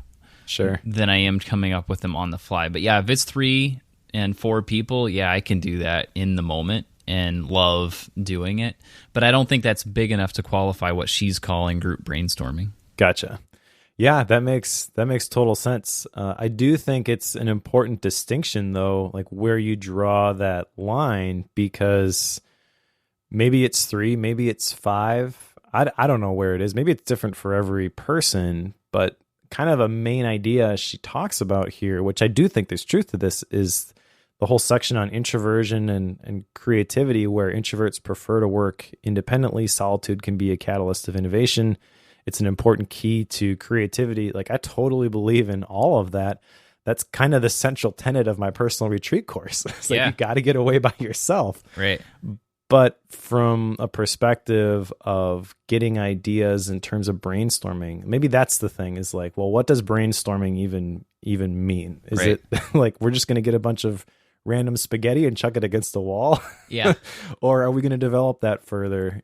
sure, than I am coming up with them on the fly. But yeah, if it's 3 and 4 people, yeah, I can do that in the moment and love doing it. But I don't think that's big enough to qualify what she's calling group brainstorming. Gotcha. Yeah, that makes total sense. I do think it's an important distinction, though, like where you draw that line, because maybe it's 3, maybe it's 5. I don't know where it is. Maybe it's different for every person, but kind of a main idea she talks about here, which I do think there's truth to this, is the whole section on introversion and creativity, where introverts prefer to work independently. Solitude can be a catalyst of innovation. It's an important key to creativity. Like, I totally believe in all of that. That's kind of the central tenet of my personal retreat course. It's like, you got to get away by yourself. Right. But from a perspective of getting ideas in terms of brainstorming, maybe that's the thing, is like, well, what does brainstorming even mean? Is it like we're just going to get a bunch of random spaghetti and chuck it against the wall? Yeah. Or are we going to develop that further?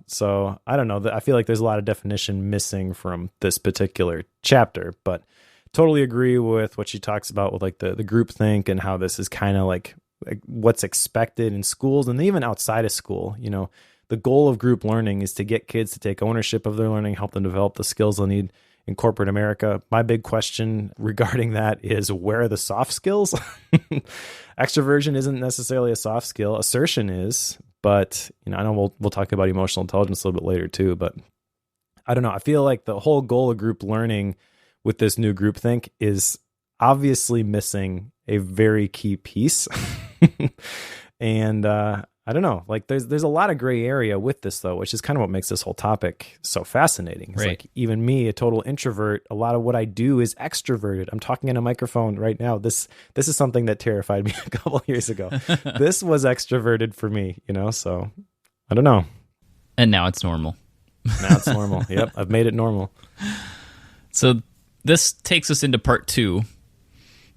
So I don't know. I feel like there's a lot of definition missing from this particular chapter, but totally agree with what she talks about with like the group think and how this is kind of like what's expected in schools and even outside of school. The goal of group learning is to get kids to take ownership of their learning, help them develop the skills they'll need in corporate America. My big question regarding that is, where are the soft skills? Extroversion isn't necessarily a soft skill. Assertion is, but I know we'll talk about emotional intelligence a little bit later too, but I don't know. I feel like the whole goal of group learning with this new groupthink is obviously missing a very key piece. And I don't know, like there's a lot of gray area with this though, which is kind of what makes this whole topic so fascinating. It's like, even me, a total introvert, a lot of what I do is extroverted. I'm talking in a microphone right now. This is something that terrified me a couple years ago. This was extroverted for me, so I don't know. And now it's normal. Now it's normal. Yep. I've made it normal. So this takes us into part 2.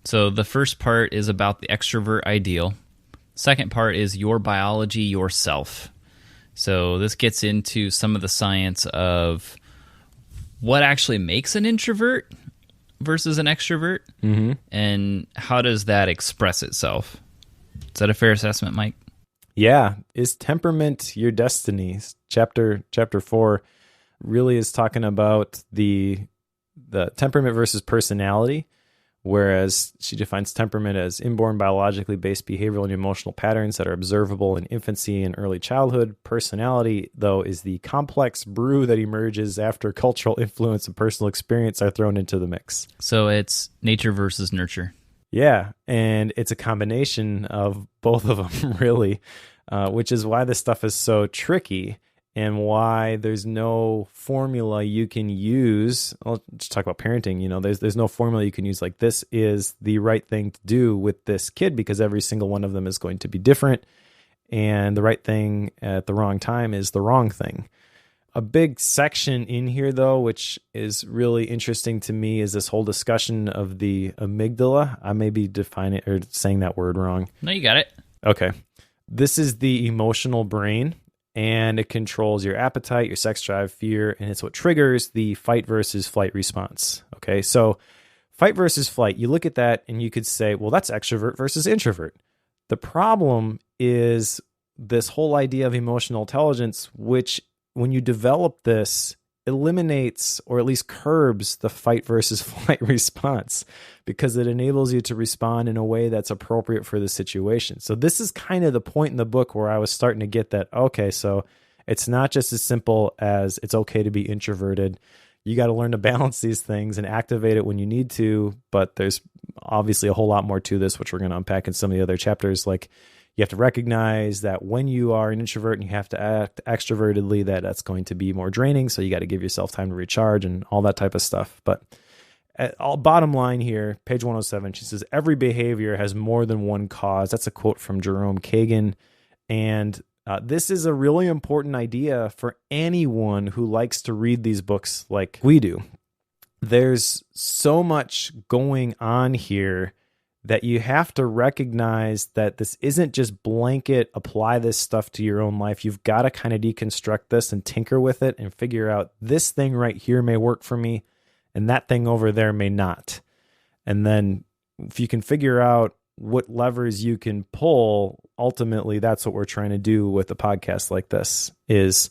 So the first part is about the extrovert ideal. Second part is your biology, yourself. So this gets into some of the science of what actually makes an introvert versus an extrovert, and how does that express itself. Is that a fair assessment, Mike? Yeah. Is temperament your destiny? Chapter 4 really is talking about the temperament versus personality. Whereas she defines temperament as inborn biologically based behavioral and emotional patterns that are observable in infancy and early childhood. Personality, though, is the complex brew that emerges after cultural influence and personal experience are thrown into the mix. So it's nature versus nurture. Yeah, and it's a combination of both of them, really, which is why this stuff is so tricky. And why there's no formula you can use. I'll just talk about parenting. There's no formula you can use, like, this is the right thing to do with this kid, because every single one of them is going to be different. And the right thing at the wrong time is the wrong thing. A big section in here, though, which is really interesting to me, is this whole discussion of the amygdala. I may be defining or saying that word wrong. No, you got it. Okay. This is the emotional brain. And it controls your appetite, your sex drive, fear, and it's what triggers the fight versus flight response. Okay, so fight versus flight, you look at that and you could say, well, that's extrovert versus introvert. The problem is this whole idea of emotional intelligence, which when you develop this, eliminates or at least curbs the fight versus flight response, because it enables you to respond in a way that's appropriate for the situation. So this is kind of the point in the book where I was starting to get that, okay, so it's not just as simple as it's okay to be introverted. you got to learn to balance these things and activate it when you need to. But there's obviously a whole lot more to this, which we're going to unpack in some of the other chapters. Like, you have to recognize that when you are an introvert and you have to act extrovertedly, that's going to be more draining. So you got to give yourself time to recharge and all that type of stuff. But bottom line here, page 107, she says, every behavior has more than one cause. That's a quote from Jerome Kagan. And this is a really important idea for anyone who likes to read these books like we do. There's so much going on here that you have to recognize that this isn't just blanket, apply this stuff to your own life. You've got to kind of deconstruct this and tinker with it and figure out this thing right here may work for me and that thing over there may not. And then if you can figure out what levers you can pull, ultimately that's what we're trying to do with a podcast like this is,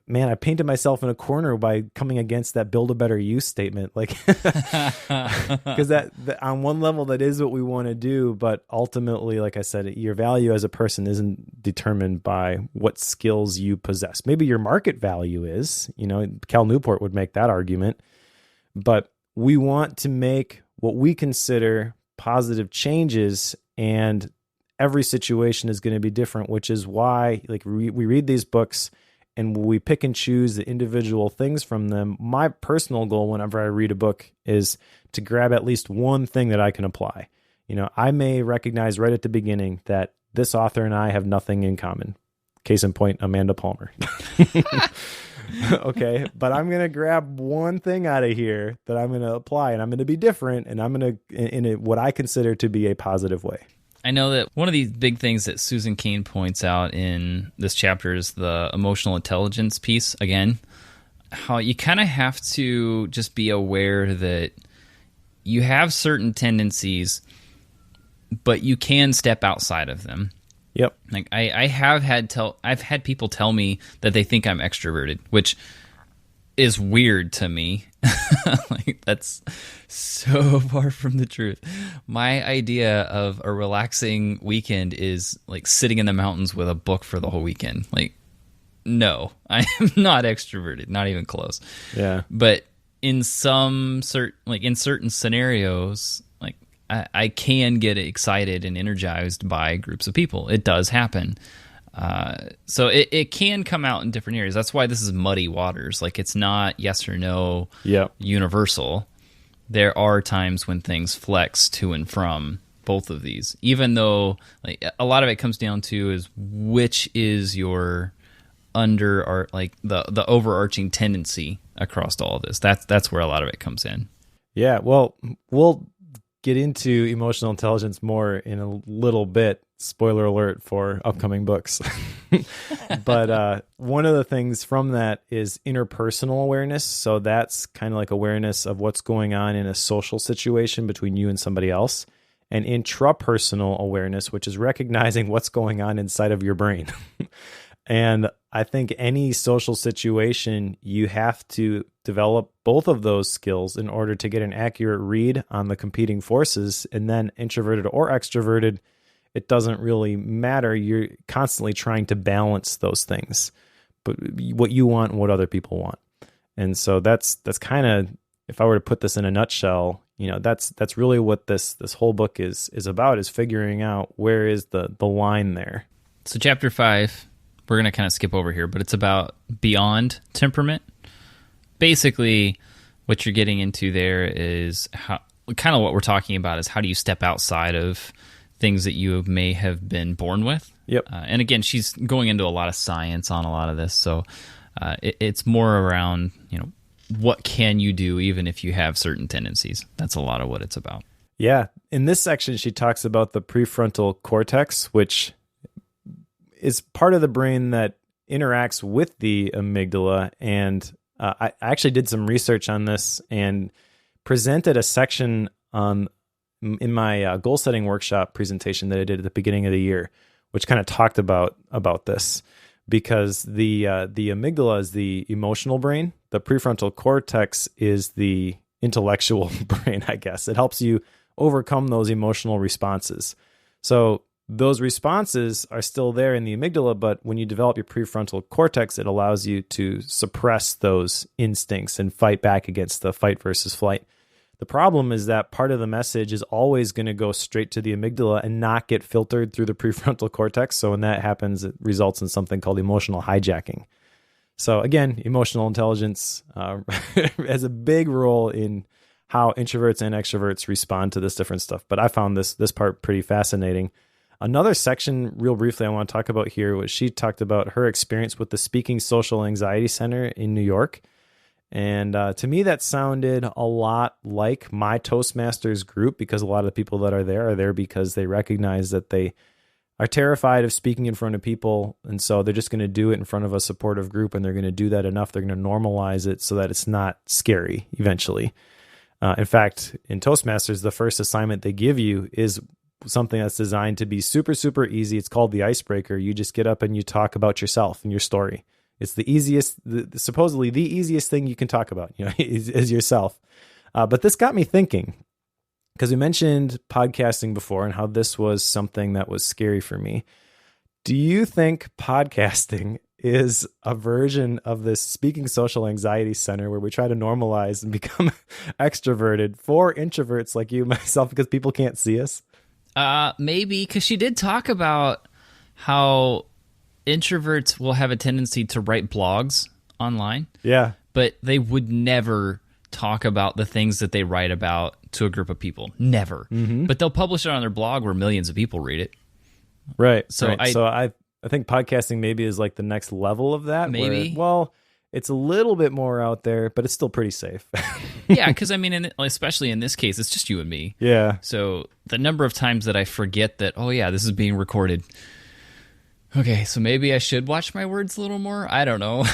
man, I painted myself in a corner by coming against that build a better you statement. Like, because that on one level, that is what we want to do. But ultimately, like I said, your value as a person isn't determined by what skills you possess. Maybe your market value is, Cal Newport would make that argument, but we want to make what we consider positive changes, and every situation is going to be different, which is why we read these books and we pick and choose the individual things from them. My personal goal whenever I read a book is to grab at least one thing that I can apply. I may recognize right at the beginning that this author and I have nothing in common. Case in point, Amanda Palmer. Okay, but I'm going to grab one thing out of here that I'm going to apply, and I'm going to be different, and I'm going to, in what I consider to be a positive way. I know that one of these big things that Susan Cain points out in this chapter is the emotional intelligence piece. Again, how you kind of have to just be aware that you have certain tendencies, but you can step outside of them. Yep. Like I've had people tell me that they think I'm extroverted, which is weird to me. Like, that's so far from the truth. My idea of a relaxing weekend is like sitting in the mountains with a book for the whole weekend. Like, no, I am not extroverted, not even close. Yeah. But in certain scenarios, like I can get excited and energized by groups of people. It does happen. So it can come out in different areas. That's why this is muddy waters. Like, it's not yes or no universal. There are times when things flex to and from both of these, even though like a lot of it comes down to is which is your the overarching tendency across all of this. That's where a lot of it comes in. Yeah. Well, we'll get into emotional intelligence more in a little bit. Spoiler alert for upcoming books. But one of the things from that is interpersonal awareness. So that's kind of like awareness of what's going on in a social situation between you and somebody else. And intrapersonal awareness, which is recognizing what's going on inside of your brain. And I think any social situation, you have to develop both of those skills in order to get an accurate read on the competing forces. And then introverted or extroverted, it doesn't really matter. You're constantly trying to balance those things, but what you want and what other people want. And so that's kind of, if I were to put this in a nutshell, that's really what this whole book is about, is figuring out where is the line there. So chapter 5, we're going to kind of skip over here, but it's about beyond temperament. Basically, what you're getting into there is how, kind of what we're talking about is how do you step outside of things that you may have been born with. Yep. And again, she's going into a lot of science on a lot of this. So it's more around, what can you do even if you have certain tendencies? That's a lot of what it's about. Yeah. In this section, she talks about the prefrontal cortex, which is part of the brain that interacts with the amygdala. And I actually did some research on this and presented a section in my goal setting workshop presentation that I did at the beginning of the year, which kind of talked about this, because the amygdala is the emotional brain. The prefrontal cortex is the intellectual brain, I guess. It helps you overcome those emotional responses. So those responses are still there in the amygdala, but when you develop your prefrontal cortex, it allows you to suppress those instincts and fight back against the fight versus flight. The problem is that part of the message is always going to go straight to the amygdala and not get filtered through the prefrontal cortex. So when that happens, it results in something called emotional hijacking. So again, emotional intelligence has a big role in how introverts and extroverts respond to this different stuff. But I found this part pretty fascinating. Another section, real briefly, I want to talk about here was she talked about her experience with the Speaking Social Anxiety Center in New York. And to me, that sounded a lot like my Toastmasters group, because a lot of the people that are there because they recognize that they are terrified of speaking in front of people. And so they're just going to do it in front of a supportive group, and they're going to do that enough. They're going to normalize it so that it's not scary eventually. In fact, in Toastmasters, the first assignment they give you is something that's designed to be super, super easy. It's called the icebreaker. You just get up and you talk about yourself and your story. It's the easiest, supposedly the easiest thing you can talk about, is yourself. But this got me thinking, because we mentioned podcasting before and how this was something that was scary for me. Do you think podcasting is a version of this Speaking Social Anxiety Center where we try to normalize and become extroverted for introverts like you and myself because people can't see us? Maybe, because she did talk about how introverts will have a tendency to write blogs online. Yeah. But they would never talk about the things that they write about to a group of people. Never. Mm-hmm. But they'll publish it on their blog where millions of people read it. Right. So I think podcasting maybe is like the next level of that. Maybe. Well, it's a little bit more out there, but it's still pretty safe. Yeah, because I mean, especially in this case, it's just you and me. Yeah. So the number of times that I forget that, oh yeah, this is being recorded. Okay, so maybe I should watch my words a little more. I don't know.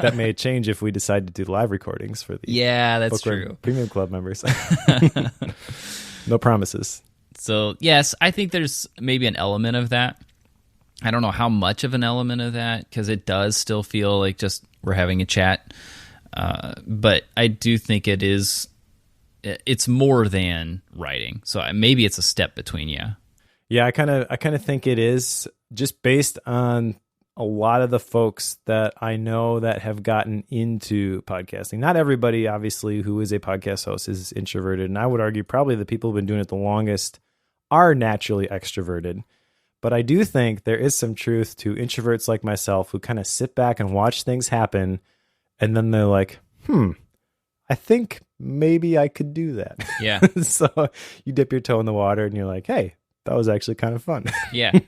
That may change if we decide to do live recordings for the that's Bookworm true. Premium Club members. No promises. So yes, I think there's maybe an element of that. I don't know how much of an element of that, because it does still feel like just we're having a chat. But I do think it's more than writing. So maybe it's a step between, yeah. Yeah, I kind of think it is, just based on a lot of the folks that I know that have gotten into podcasting. Not everybody, obviously, who is a podcast host is introverted. And I would argue probably the people who've been doing it the longest are naturally extroverted. But I do think there is some truth to introverts like myself who kind of sit back and watch things happen. And then they're like, I think maybe I could do that. Yeah. So you dip your toe in the water and you're like, hey, that was actually kind of fun. Yeah,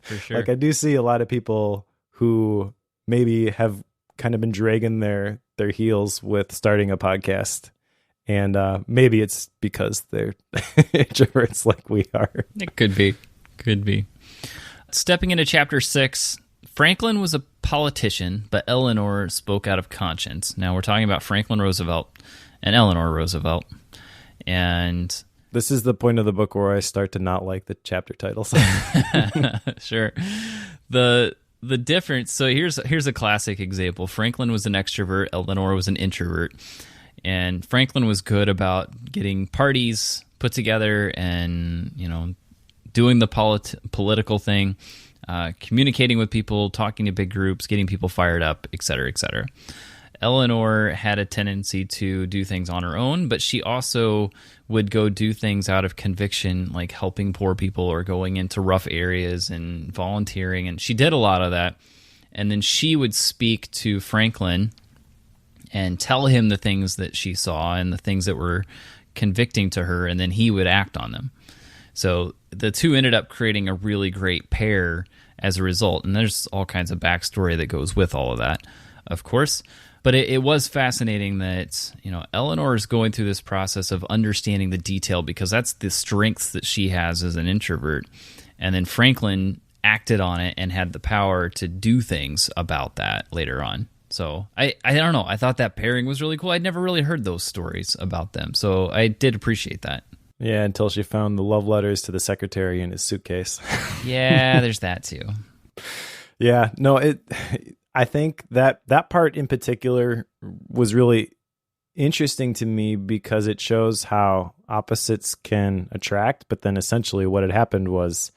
for sure. Like I do see a lot of people who maybe have kind of been dragging their heels with starting a podcast. And maybe it's because they're introverts like we are. It could be. Could be. Stepping into chapter 6, Franklin was a politician, but Eleanor spoke out of conscience. Now we're talking about Franklin Roosevelt and Eleanor Roosevelt. And this is the point of the book where I start to not like the chapter titles. Sure. The difference, so here's a classic example. Franklin was an extrovert, Eleanor was an introvert. And Franklin was good about getting parties put together and, doing the political thing, communicating with people, talking to big groups, getting people fired up, et cetera, et cetera. Eleanor had a tendency to do things on her own, but she also would go do things out of conviction, like helping poor people or going into rough areas and volunteering. And she did a lot of that. And then she would speak to Franklin and tell him the things that she saw and the things that were convicting to her, and then he would act on them. So the two ended up creating a really great pair as a result. And there's all kinds of backstory that goes with all of that, of course. But it was fascinating that, Eleanor is going through this process of understanding the detail because that's the strengths that she has as an introvert. And then Franklin acted on it and had the power to do things about that later on. So I don't know. I thought that pairing was really cool. I'd never really heard those stories about them. So I did appreciate that. Yeah, until she found the love letters to the secretary in his suitcase. Yeah, there's that too. Yeah, no, I think that part in particular was really interesting to me because it shows how opposites can attract. But then essentially what had happened was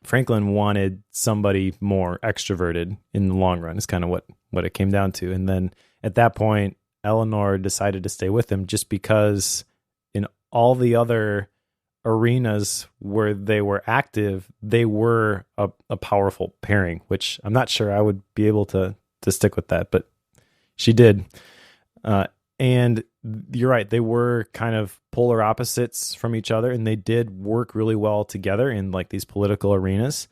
Franklin wanted somebody more extroverted in the long run, is kind of what it came down to. And then at that point, Eleanor decided to stay with him just because in all the other arenas where they were active, they were a powerful pairing, which I'm not sure I would be able to stick with that, but she did. And you're right, they were kind of polar opposites from each other, and they did work really well together in like these political arenas.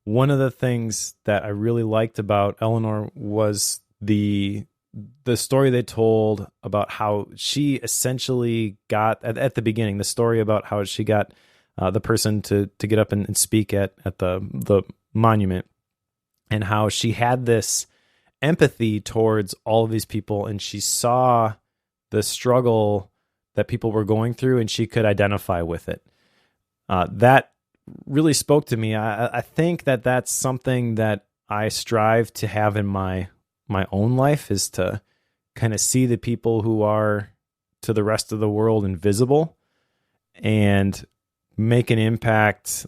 One of the things that I really liked about Eleanor was the story they told about how she essentially got, at the beginning, the story about how she got the person to get up and speak at the monument, and how she had this empathy towards all of these people, and she saw the struggle that people were going through, and she could identify with it. That really spoke to me. I think that that's something that I strive to have in my own life, is to kind of see the people who are to the rest of the world invisible and make an impact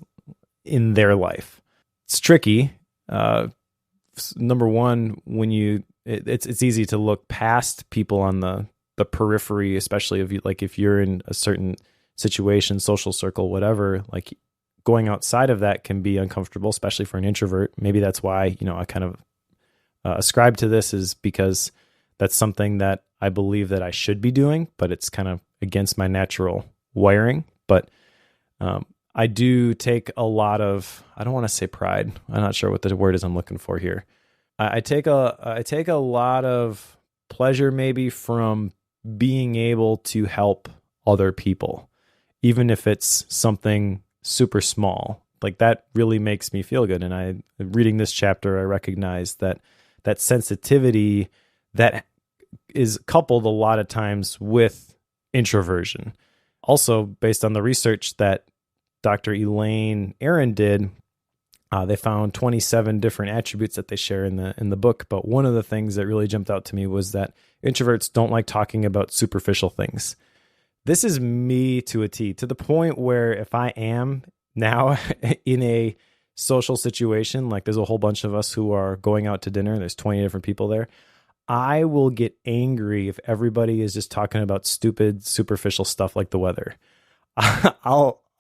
in their life. It's tricky. Number one, when it's easy to look past people on the periphery, especially if you're in a certain situation, social circle, whatever, like going outside of that can be uncomfortable, especially for an introvert. Maybe that's why, I kind of ascribe to this, is because that's something that I believe that I should be doing, but it's kind of against my natural wiring. But I do take a lot of, I don't want to say pride. I'm not sure what the word is I'm looking for here. I take a lot of pleasure maybe from being able to help other people, even if it's something super small. Like that really makes me feel good. And reading this chapter, I recognize that sensitivity that is coupled a lot of times with introversion. Also, based on the research that Dr. Elaine Aron did, they found 27 different attributes that they share in the book. But one of the things that really jumped out to me was that introverts don't like talking about superficial things. This is me to a T, to the point where if I am now in a social situation, like there's a whole bunch of us who are going out to dinner, there's 20 different people there, I will get angry if everybody is just talking about stupid, superficial stuff like the weather.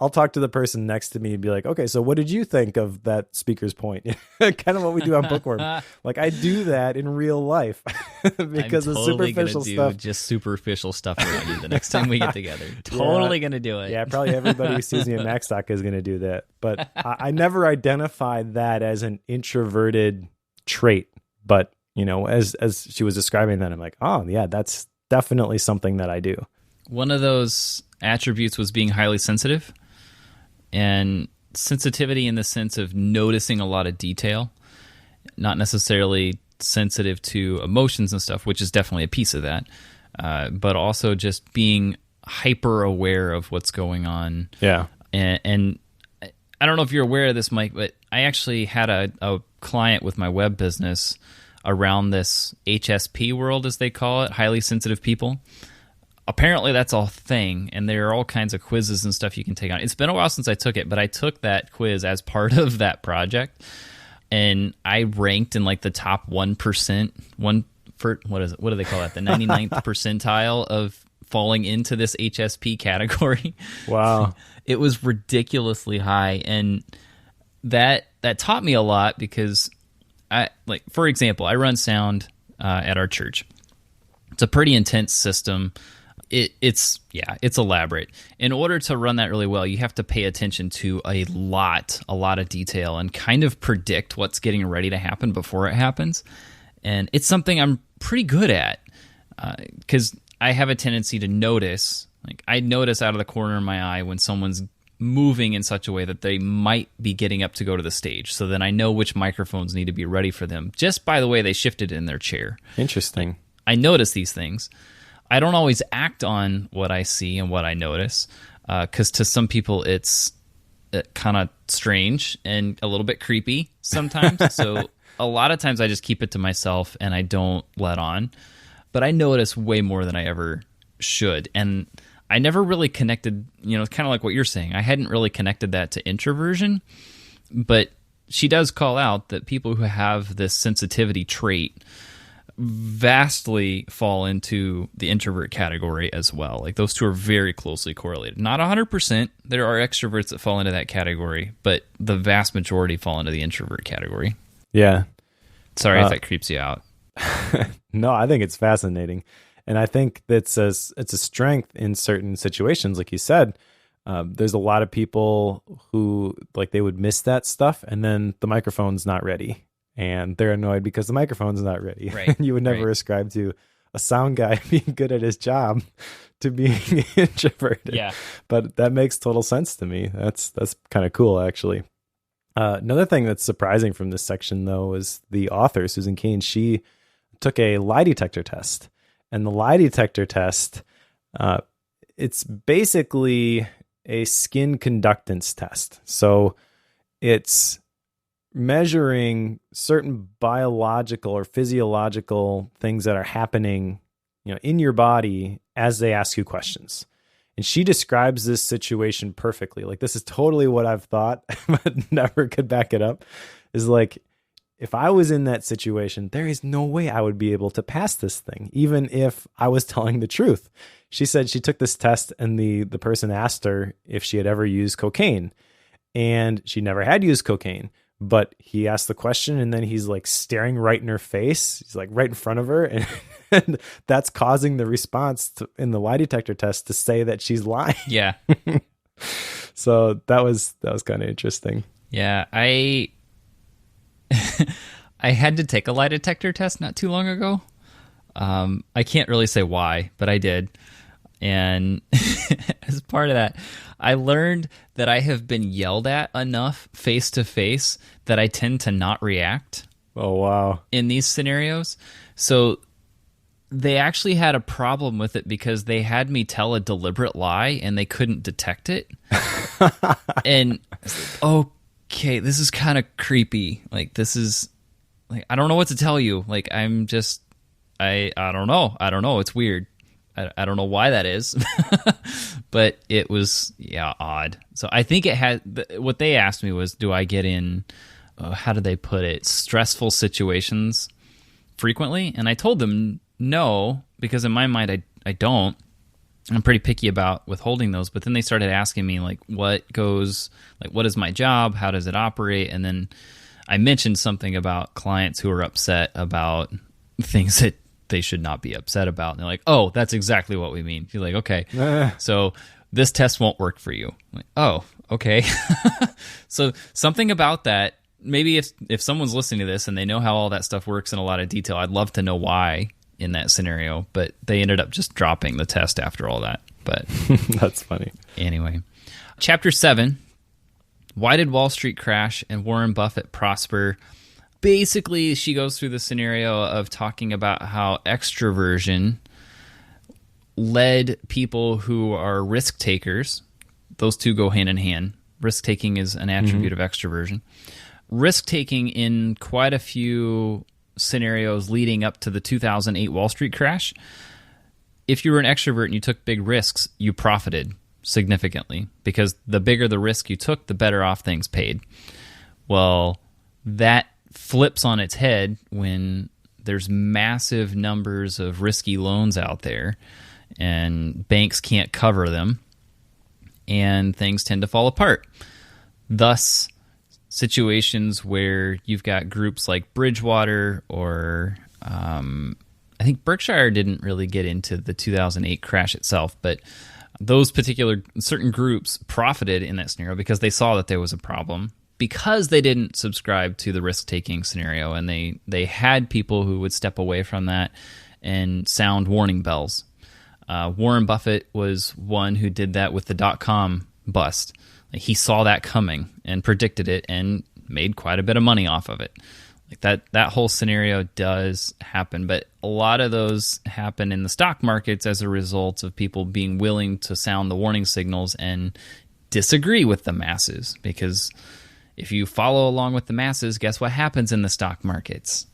I'll talk to the person next to me and be like, okay, so what did you think of that speaker's point? Kind of what we do on Bookworm. Like I do that in real life because I'm of totally superficial gonna stuff. do just superficial stuff around you the next time we get together. Totally going to do it. Yeah, probably everybody who sees me at Macstock is going to do that. But I never identified that as an introverted trait. But, as she was describing that, I'm like, oh, yeah, that's definitely something that I do. One of those attributes was being highly sensitive. And sensitivity in the sense of noticing a lot of detail, not necessarily sensitive to emotions and stuff, which is definitely a piece of that, but also just being hyper aware of what's going on. Yeah. And I don't know if you're aware of this, Mike, but I actually had a client with my web business around this HSP world, as they call it, highly sensitive people. Apparently that's a thing, and there are all kinds of quizzes and stuff you can take on. It's been a while since I took it, but I took that quiz as part of that project, and I ranked in like the top 1%, what do they call that? The 99th percentile of falling into this HSP category. Wow. It was ridiculously high, and that taught me a lot because for example, I run sound at our church. It's a pretty intense system. It's elaborate. In order to run that really well, you have to pay attention to a lot of detail and kind of predict what's getting ready to happen before it happens. And it's something I'm pretty good at because I have a tendency to notice. Like I notice out of the corner of my eye when someone's moving in such a way that they might be getting up to go to the stage. So then I know which microphones need to be ready for them just by the way they shifted in their chair. Interesting. I notice these things. I don't always act on what I see and what I notice because to some people it's kind of strange and a little bit creepy sometimes. So a lot of times I just keep it to myself and I don't let on. But I notice way more than I ever should. And I never really connected, kind of like what you're saying. I hadn't really connected that to introversion But she does call out that people who have this sensitivity trait vastly fall into the introvert category as well. Like those two are very closely correlated. Not 100%. There are extroverts that fall into that category, but the vast majority fall into the introvert category. Yeah. Sorry if that creeps you out. No, I think it's fascinating. And I think it's a strength in certain situations. Like you said, there's a lot of people who like they would miss that stuff and then the microphone's not ready. And they're annoyed because the microphone's not ready. Right. You would never ascribe to a sound guy being good at his job to being introverted. Yeah. But that makes total sense to me. That's kind of cool, actually. Another thing that's surprising from this section, though, is the author, Susan Cain. She took a lie detector test. And the lie detector test, it's basically a skin conductance test. So it's measuring certain biological or physiological things that are happening, in your body as they ask you questions. And she describes this situation perfectly. Like, this is totally what I've thought, but never could back it up. Is like, if I was in that situation, there is no way I would be able to pass this thing, even if I was telling the truth. She said she took this test and the person asked her if she had ever used cocaine. And she never had used cocaine. But he asked the question and then he's like staring right in her face. He's like right in front of her. And that's causing the response in the lie detector test to say that she's lying. Yeah. So that was kind of interesting. Yeah. I had to take a lie detector test not too long ago. I can't really say why, but I did. And as part of that, I learned that I have been yelled at enough face to face that I tend to not react. Oh, wow. In these scenarios. So they actually had a problem with it because they had me tell a deliberate lie and they couldn't detect it. And I was like, okay, this is kind of creepy. Like, this is like, I don't know what to tell you. Like, I'm just, I don't know. It's weird. I don't know why that is, but it was, odd. So I think it had, what they asked me was, do I get in, how did they put it, stressful situations frequently? And I told them no, because in my mind, I don't. I'm pretty picky about withholding those, but then they started asking me like, what is my job? How does it operate? And then I mentioned something about clients who are upset about things that they should not be upset about. And they're like, oh, that's exactly what we mean. You're like, okay, so this test won't work for you. I'm like, oh, okay. So something about that, maybe if someone's listening to this and they know how all that stuff works in a lot of detail, I'd love to know why in that scenario, but they ended up just dropping the test after all that. But that's funny. Anyway, Chapter 7, Why Did Wall Street Crash and Warren Buffett Prosper? Basically, she goes through the scenario of talking about how extroversion led people who are risk takers. Those two go hand in hand. Risk taking is an attribute of extroversion. Risk taking in quite a few scenarios leading up to the 2008 Wall Street crash. If you were an extrovert and you took big risks, you profited significantly because the bigger the risk you took, the better off things paid. Well, that flips on its head when there's massive numbers of risky loans out there and banks can't cover them and things tend to fall apart. Thus, situations where you've got groups like Bridgewater or I think Berkshire didn't really get into the 2008 crash itself, but those particular certain groups profited in that scenario because they saw that there was a problem, because they didn't subscribe to the risk-taking scenario, and they had people who would step away from that and sound warning bells. Warren Buffett was one who did that with the dot-com bust. He saw that coming and predicted it and made quite a bit of money off of it. Like that whole scenario does happen, but a lot of those happen in the stock markets as a result of people being willing to sound the warning signals and disagree with the masses, because if you follow along with the masses, guess what happens in the stock markets?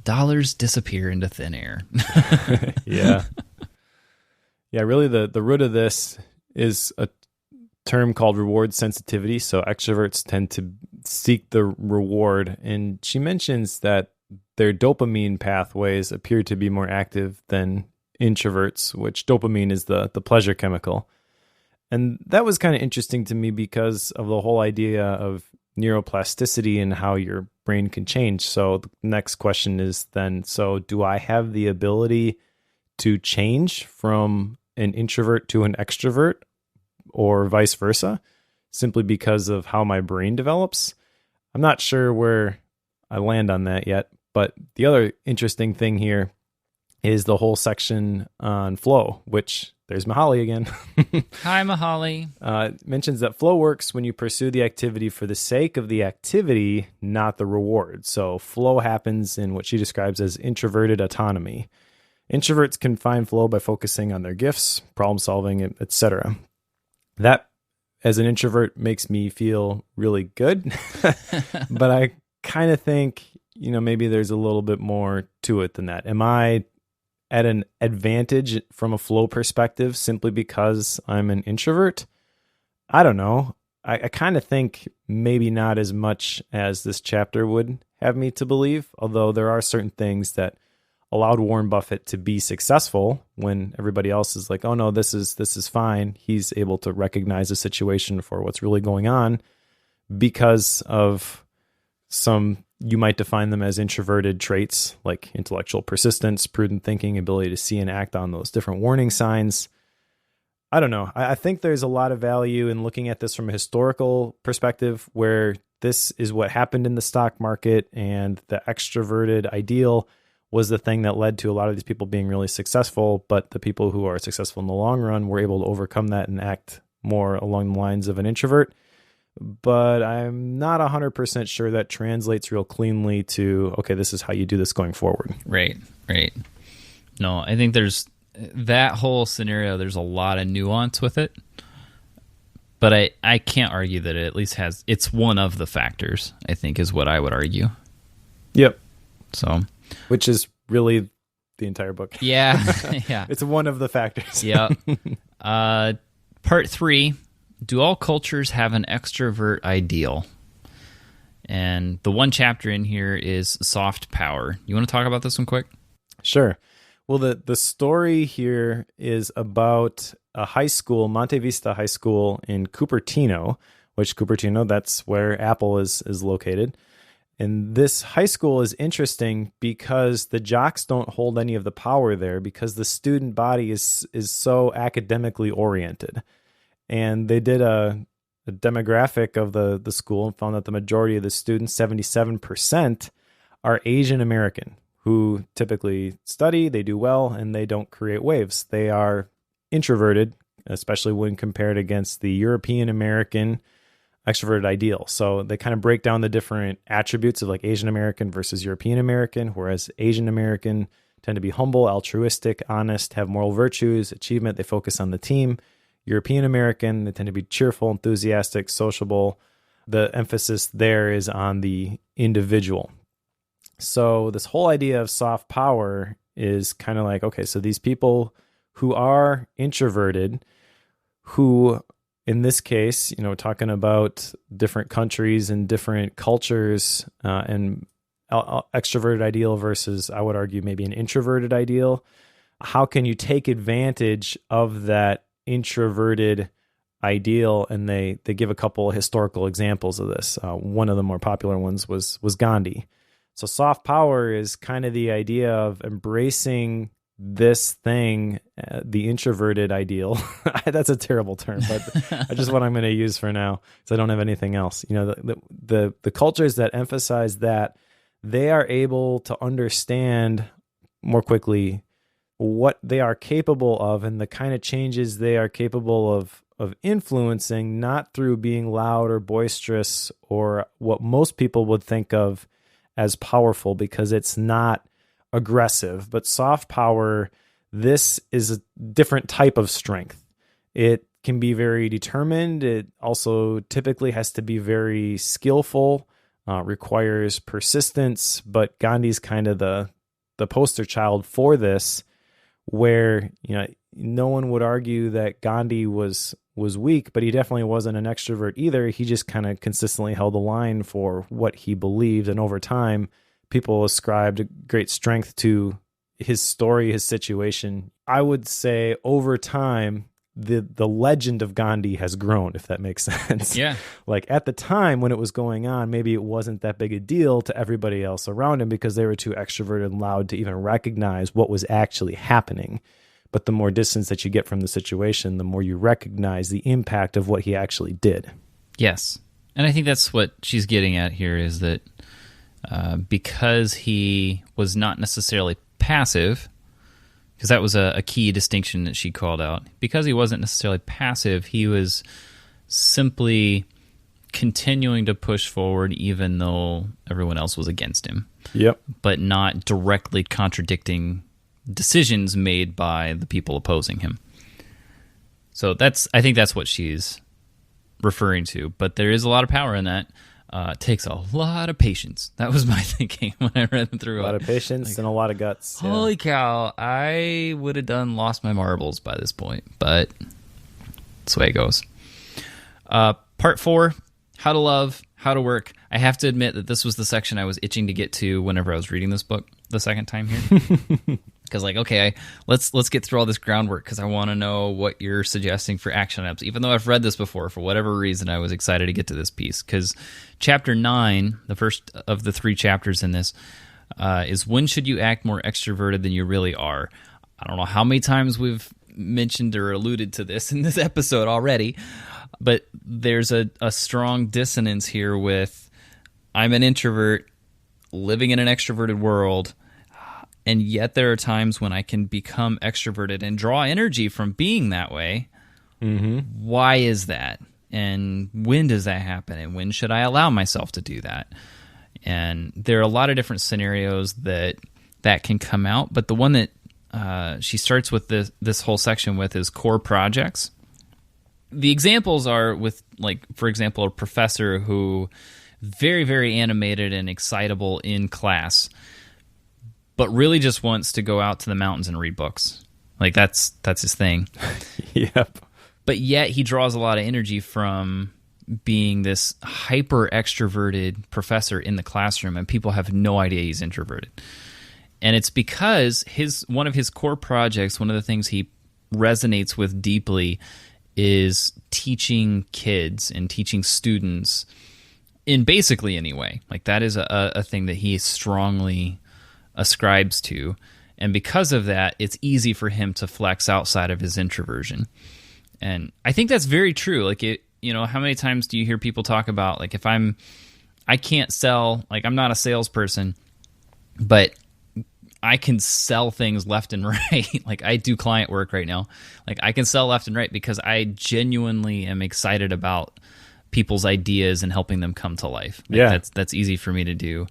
Dollars disappear into thin air. Yeah. Yeah, really the root of this is term called reward sensitivity. So extroverts tend to seek the reward. And she mentions that their dopamine pathways appear to be more active than introverts, which dopamine is the pleasure chemical. And that was kind of interesting to me because of the whole idea of neuroplasticity and how your brain can change. So the next question is then, so do I have the ability to change from an introvert to an extrovert or vice versa, simply because of how my brain develops? I'm not sure where I land on that yet, but the other interesting thing here is the whole section on flow, which there's Mahali again. Hi, Mahali. Mentions that flow works when you pursue the activity for the sake of the activity, not the reward. So flow happens in what she describes as introverted autonomy. Introverts can find flow by focusing on their gifts, problem solving, etc. That, as an introvert, makes me feel really good. But I kind of think, maybe there's a little bit more to it than that. Am I at an advantage from a flow perspective simply because I'm an introvert? I don't know. I kind of think maybe not as much as this chapter would have me to believe, although there are certain things that allowed Warren Buffett to be successful when everybody else is like, oh no, this is fine. He's able to recognize the situation for what's really going on because of some, you might define them as introverted traits like intellectual persistence, prudent thinking, ability to see and act on those different warning signs. I don't know. I think there's a lot of value in looking at this from a historical perspective, where this is what happened in the stock market, and the extroverted ideal was the thing that led to a lot of these people being really successful. But the people who are successful in the long run were able to overcome that and act more along the lines of an introvert. But I'm not 100% sure that translates real cleanly to, okay, this is how you do this going forward. Right. No, I think there's that whole scenario, there's a lot of nuance with it. But I can't argue that it at least it's one of the factors, I think, is what I would argue. Yep. So, which is really the entire book. Yeah. It's one of the factors. Yeah. Part 3, do all cultures have an extrovert ideal? And the one chapter in here is soft power. You want to talk about this one quick? Sure. Well, the story here is about a high school, Monte Vista High School in Cupertino, which Cupertino, that's where Apple is located. And this high school is interesting because the jocks don't hold any of the power there, because the student body is so academically oriented. And they did a demographic of the school and found that the majority of the students, 77%, are Asian American, who typically study, they do well, and they don't create waves. They are introverted, especially when compared against the European American extroverted ideal. So they kind of break down the different attributes of like Asian American versus European American, whereas Asian American tend to be humble, altruistic, honest, have moral virtues, achievement, they focus on the team. European American, they tend to be cheerful, enthusiastic, sociable. The emphasis there is on the individual. So this whole idea of soft power is kind of like, okay, so these people who are introverted, who in this case, talking about different countries and different cultures, and extroverted ideal versus, I would argue, maybe an introverted ideal. How can you take advantage of that introverted ideal? And they give a couple historical examples of this. One of the more popular ones was Gandhi. So soft power is kind of the idea of embracing this thing, the introverted ideal. That's a terrible term, but I just what I'm going to use for now, because I don't have anything else. The cultures that emphasize that, they are able to understand more quickly what they are capable of and the kind of changes they are capable of influencing, not through being loud or boisterous or what most people would think of as powerful, because it's not aggressive. But soft power, this is a different type of strength. It can be very determined. It also typically has to be very skillful, requires persistence. But Gandhi's kind of the poster child for this, where no one would argue that Gandhi was was weak, but he definitely wasn't an extrovert either. He just kind of consistently held the line for what he believed. And over time, people ascribed great strength to his story, his situation. I would say over time, the legend of Gandhi has grown, if that makes sense. Yeah. Like at the time when it was going on, maybe it wasn't that big a deal to everybody else around him because they were too extroverted and loud to even recognize what was actually happening. But the more distance that you get from the situation, the more you recognize the impact of what he actually did. Yes. And I think that's what she's getting at here is that because he was not necessarily passive, because that was a key distinction that she called out. Because he wasn't necessarily passive, he was simply continuing to push forward even though everyone else was against him. Yep. But not directly contradicting decisions made by the people opposing him. So I think that's what she's referring to. But there is a lot of power in that. It takes a lot of patience. That was my thinking when I read through it. A lot of patience and a lot of guts. Holy cow, I would have lost my marbles by this point, but that's the way it goes. Part 4, how to love, how to work. I have to admit that this was the section I was itching to get to whenever I was reading this book the second time here. Because let's get through all this groundwork because I want to know what you're suggesting for action items. Even though I've read this before, for whatever reason, I was excited to get to this piece because chapter 9, the first of the 3 chapters in this, is when should you act more extroverted than you really are? I don't know how many times we've mentioned or alluded to this in this episode already, but there's a strong dissonance here with I'm an introvert living in an extroverted world. And yet there are times when I can become extroverted and draw energy from being that way. Mm-hmm. Why is that? And when does that happen? And when should I allow myself to do that? And there are a lot of different scenarios that can come out. But the one that she starts with this whole section with is core projects. The examples are with, like, for example, a professor who very, very animated and excitable in class, but really just wants to go out to the mountains and read books. Like that's his thing. Yep. But yet he draws a lot of energy from being this hyper extroverted professor in the classroom, and people have no idea he's introverted. And it's because one of his core projects, one of the things he resonates with deeply is teaching kids and teaching students in basically any way. Like that is a thing that he strongly ascribes to, and because of that, it's easy for him to flex outside of his introversion. And I think that's very true. Like how many times do you hear people talk about like I can't sell, like I'm not a salesperson, but I can sell things left and right. Like I do client work right now. Like I can sell left and right because I genuinely am excited about people's ideas and helping them come to life. Like yeah, that's easy for me to do.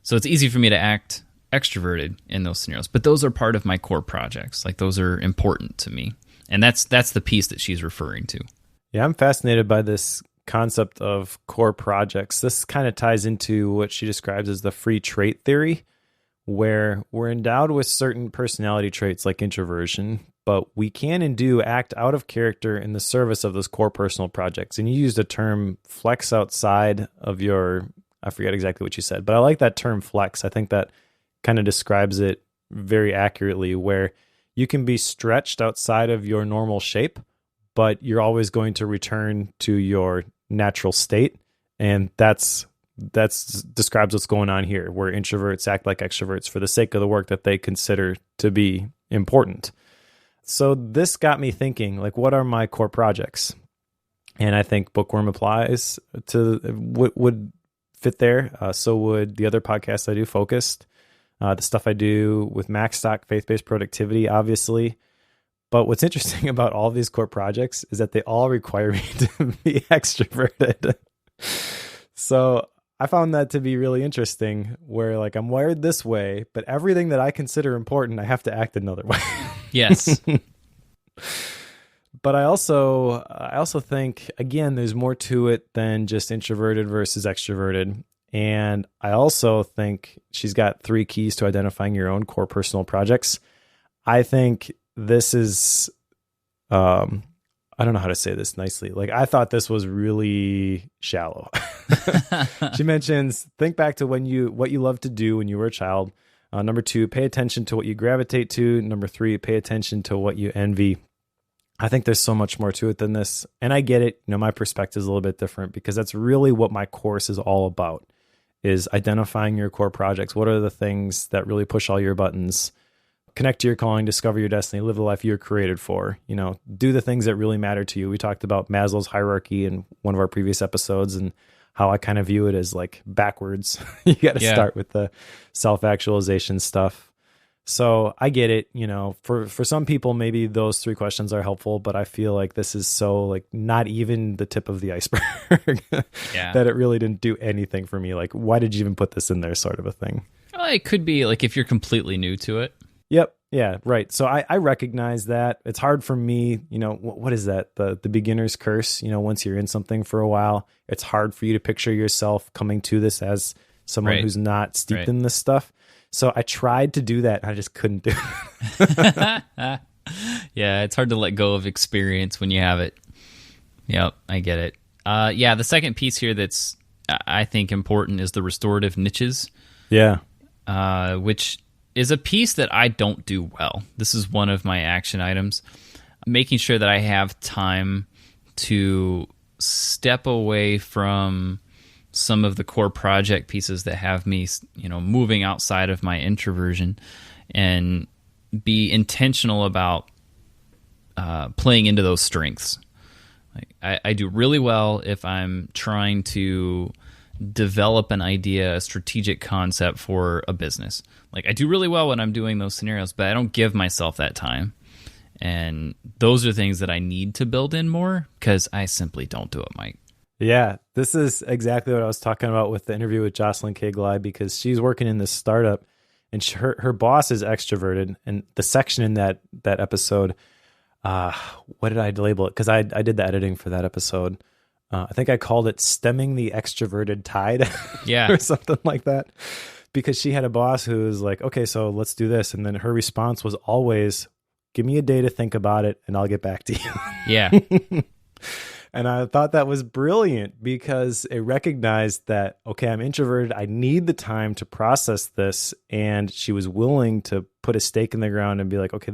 So it's easy for me to act extroverted in those scenarios, but those are part of my core projects. Like those are important to me, and that's the piece that she's referring to. Yeah, I'm fascinated by this concept of core projects. This kind of ties into what she describes as the free trait theory, where we're endowed with certain personality traits like introversion, but we can and do act out of character in the service of those core personal projects. And you used the term flex outside of I forget exactly what you said, but I like that term flex. I think that kind of describes it very accurately, where you can be stretched outside of your normal shape, but you're always going to return to your natural state. And that's describes what's going on here, where introverts act like extroverts for the sake of the work that they consider to be important. So this got me thinking, like, what are my core projects? And I think Bookworm applies to would fit there. So would the other podcasts I do, Focused, the stuff I do with MacStock, faith-based productivity, obviously. But what's interesting about all of these core projects is that they all require me to be extroverted. So I found that to be really interesting, where like I'm wired this way, but everything that I consider important, I have to act another way. Yes. But I also think, again, there's more to it than just introverted versus extroverted. And I also think she's got 3 keys to identifying your own core personal projects. I think this is a I don't know how to say this nicely. Like, I thought this was really shallow. She mentions, think back to what you loved to do when you were a child. Number 2, pay attention to what you gravitate to. Number 3, pay attention to what you envy. I think there's so much more to it than this. And I get it. My perspective is a little bit different because that's really what my course is all about, is identifying your core projects. What are the things that really push all your buttons? Connect to your calling, discover your destiny, live the life you're created for. Do the things that really matter to you. We talked about Maslow's hierarchy in one of our previous episodes and how I kind of view it as like backwards. You got to start with the self-actualization stuff. So I get it. For some people, maybe those 3 questions are helpful, but I feel like this is so like not even the tip of the iceberg that it really didn't do anything for me. Like, why did you even put this in there, sort of a thing? Well, it could be like if you're completely new to it. Yep. Yeah. Right. So I recognize that it's hard for me. What is that? The beginner's curse. Once you're in something for a while, it's hard for you to picture yourself coming to this as someone who's not steeped in this stuff. So I tried to do that. I just couldn't do it. Yeah. It's hard to let go of experience when you have it. Yep. I get it. The second piece here that's, I think, important is the restorative niches. Yeah. Which is a piece that I don't do well. This is one of my action items. Making sure that I have time to step away from some of the core project pieces that have me, moving outside of my introversion, and be intentional about playing into those strengths. I do really well if I'm trying to develop an idea, a strategic concept for a business. Like, I do really well when I'm doing those scenarios, but I don't give myself that time. And those are things that I need to build in more because I simply don't do it, Mike. Yeah, this is exactly what I was talking about with the interview with Jocelyn K. Glide, because she's working in this startup and her boss is extroverted. And the section in that episode, what did I label it? Because I did the editing for that episode. I think I called it Stemming the Extroverted Tide. Yeah. Or something like that. Because she had a boss who was like, okay, so let's do this. And then her response was always, give me a day to think about it and I'll get back to you. Yeah. And I thought that was brilliant because it recognized that, okay, I'm introverted. I need the time to process this. And she was willing to put a stake in the ground and be like, okay,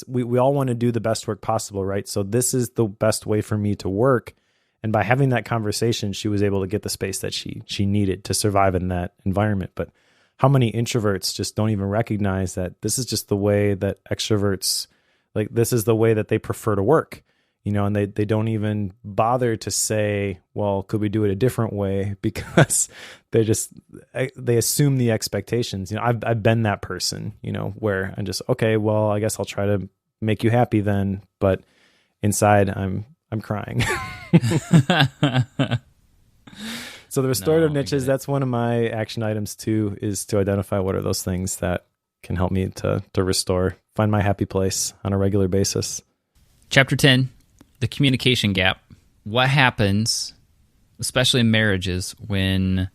we all want to do the best work possible, right? So this is the best way for me to work. And by having that conversation, she was able to get the space that she needed to survive in that environment. But how many introverts just don't even recognize that this is just the way that extroverts, like, this is the way that they prefer to work, and they don't even bother to say, well, could we do it a different way? Because they assume the expectations. I've been that person, where I'm just, okay, well, I guess I'll try to make you happy then. But inside I'm crying. So the restorative niches, that's one of my action items too, is to identify what are those things that can help me to restore, find my happy place on a regular basis. Chapter 10, the communication gap. What happens, especially in marriages, when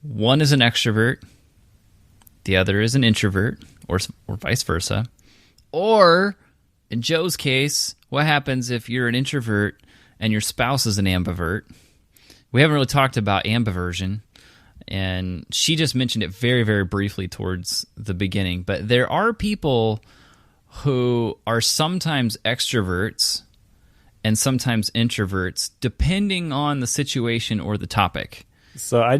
one is an extrovert, the other is an introvert, or vice versa? Or in Joe's case, what happens if you're an introvert and your spouse is an ambivert? We haven't really talked about ambiversion, and she just mentioned it very, very briefly towards the beginning. But there are people who are sometimes extroverts and sometimes introverts, depending on the situation or the topic. So I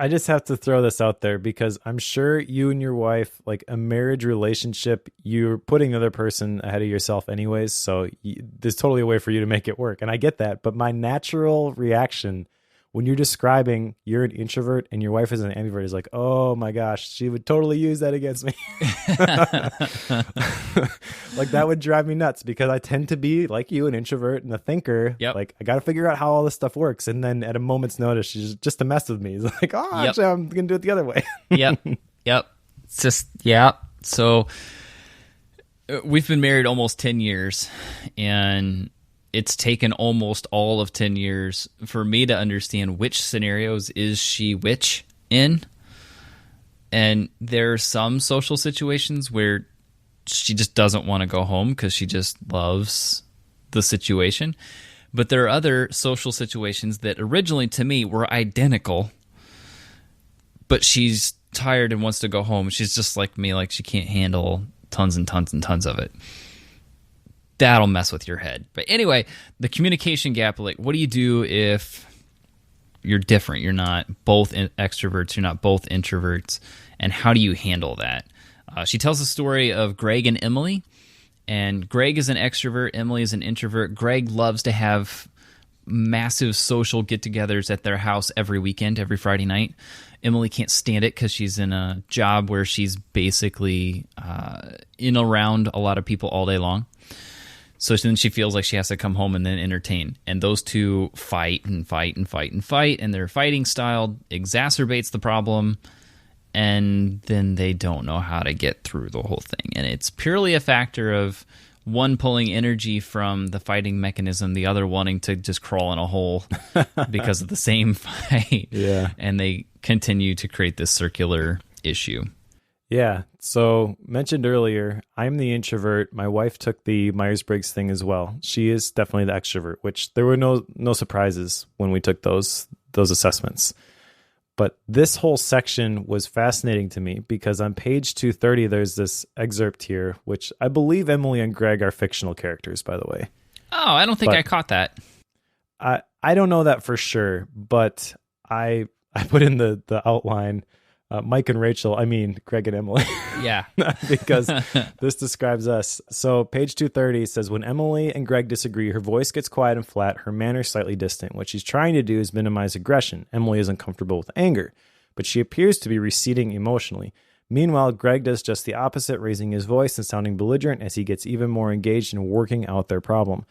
just have to throw this out there because I'm sure you and your wife, like a marriage relationship, you're putting the other person ahead of yourself anyways. So there's totally a way for you to make it work. And I get that. But my natural reaction when you're describing you're an introvert and your wife is an ambivert is like, oh my gosh, she would totally use that against me. Like that would drive me nuts because I tend to be like you, an introvert and a thinker. Yep. Like I got to figure out how all this stuff works. And then at a moment's notice, she's just to mess with me. It's like, oh, actually, I'm going to do it the other way. Yep. It's just, yeah. So we've been married almost 10 years, and it's taken almost all of 10 years for me to understand which scenarios is she which in. And there are some social situations where she just doesn't want to go home because she just loves the situation. But there are other social situations that originally to me were identical, but she's tired and wants to go home. She's just like me, like she can't handle tons and tons and tons of it. That'll mess with your head. But anyway, the communication gap, like what do you do if you're different? You're not both extroverts, you're not both introverts, and how do you handle that? She tells the story of Greg and Emily. And Greg is an extrovert, Emily is an introvert. Greg loves to have massive social get-togethers at their house every weekend, every Friday night. Emily can't stand it because she's in a job where she's basically in around a lot of people all day long. So then she feels like she has to come home and then entertain. And those two fight and fight and fight and fight, and their fighting style exacerbates the problem. And then they don't know how to get through the whole thing. And it's purely a factor of one pulling energy from the fighting mechanism, the other wanting to just crawl in a hole because of the same fight. Yeah. And they continue to create this circular issue. Yeah. So mentioned earlier, I'm the introvert. My wife took the Myers-Briggs thing as well. She is definitely the extrovert, which there were no surprises when we took those assessments. But this whole section was fascinating to me because on page 230, there's this excerpt here, which I believe Emily and Greg are fictional characters, by the way. Oh, I don't think I caught that. I don't know that for sure, but I put in the outline, Mike and Rachel, I mean, Greg and Emily. Yeah. Because this describes us. So page 230 says, when Emily and Greg disagree, her voice gets quiet and flat, her manner slightly distant. What she's trying to do is minimize aggression. Emily is uncomfortable with anger, but she appears to be receding emotionally. Meanwhile, Greg does just the opposite, raising his voice and sounding belligerent as he gets even more engaged in working out their problem.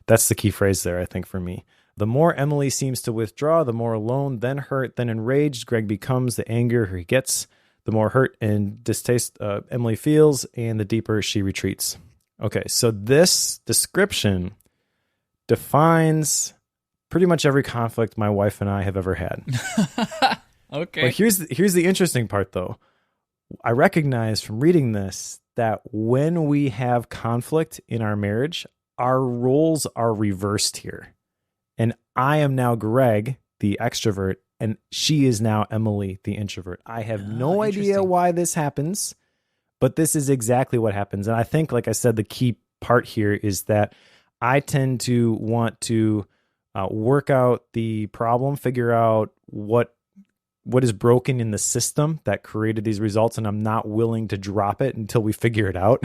That's the key phrase there, I think, for me. The more Emily seems to withdraw, the more alone, then hurt, then enraged Greg becomes. The angrier he gets, the more hurt and distaste Emily feels, and the deeper she retreats. Okay, so this description defines pretty much every conflict my wife and I have ever had. Okay. But here's the interesting part, though. I recognize from reading this that when we have conflict in our marriage, our roles are reversed here. And I am now Greg, the extrovert, and she is now Emily, the introvert. I have no idea why this happens, but this is exactly what happens. And I think, like I said, the key part here is that I tend to want to work out the problem, figure out what is broken in the system that created these results, and I'm not willing to drop it until we figure it out.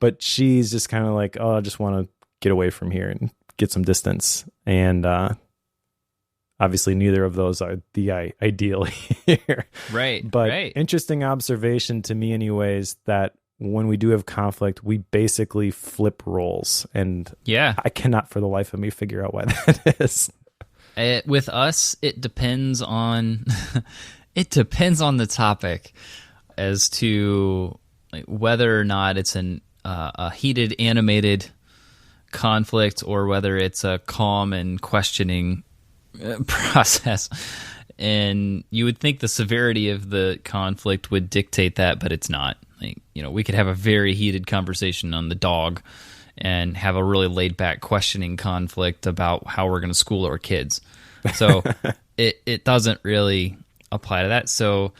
But she's just kind of like, oh, I just want to get away from here and get some distance. And obviously neither of those are the ideal here. Right. But right. Interesting observation to me anyways, that when we do have conflict, we basically flip roles. And yeah, I cannot for the life of me figure out why that is. With us, it depends on the topic as to whether or not it's a heated, animated conflict or whether it's a calm and questioning process. And you would think the severity of the conflict would dictate that, but it's not. We could have a very heated conversation on the dog and have a really laid back questioning conflict about how we're going to school our kids. So it doesn't really apply to that. So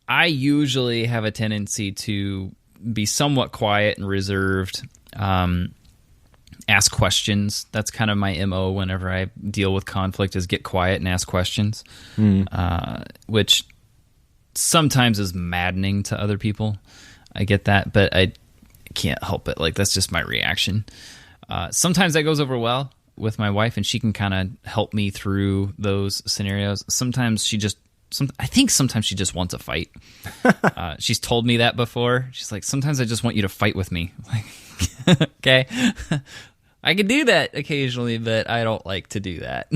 I usually have a tendency to be somewhat quiet and reserved, ask questions. That's kind of my MO whenever I deal with conflict, is get quiet and ask questions, which sometimes is maddening to other people. I get that, but I can't help it. That's just my reaction. Sometimes that goes over well with my wife, and she can kind of help me through those scenarios. Sometimes I think sometimes she just wants a fight. She's told me that before. She's like, sometimes I just want you to fight with me. Okay. I can do that occasionally, but I don't like to do that.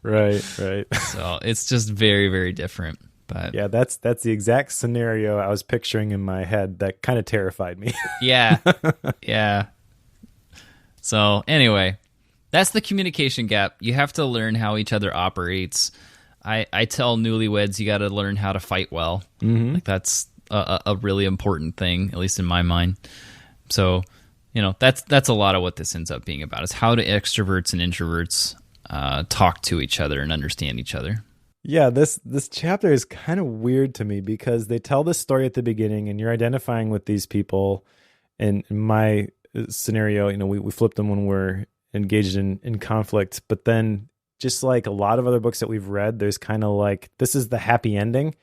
Right. So it's just very, very different. But yeah, that's the exact scenario I was picturing in my head that kind of terrified me. Yeah. So anyway, that's the communication gap. You have to learn how each other operates. I tell newlyweds you got to learn how to fight well. Mm-hmm. That's a really important thing, at least in my mind. So That's a lot of what this ends up being about, is how do extroverts and introverts talk to each other and understand each other. Yeah, this chapter is kind of weird to me because they tell this story at the beginning and you're identifying with these people. And in my scenario, we flip them when we're engaged in conflict. But then just like a lot of other books that we've read, there's kind of like, this is the happy ending.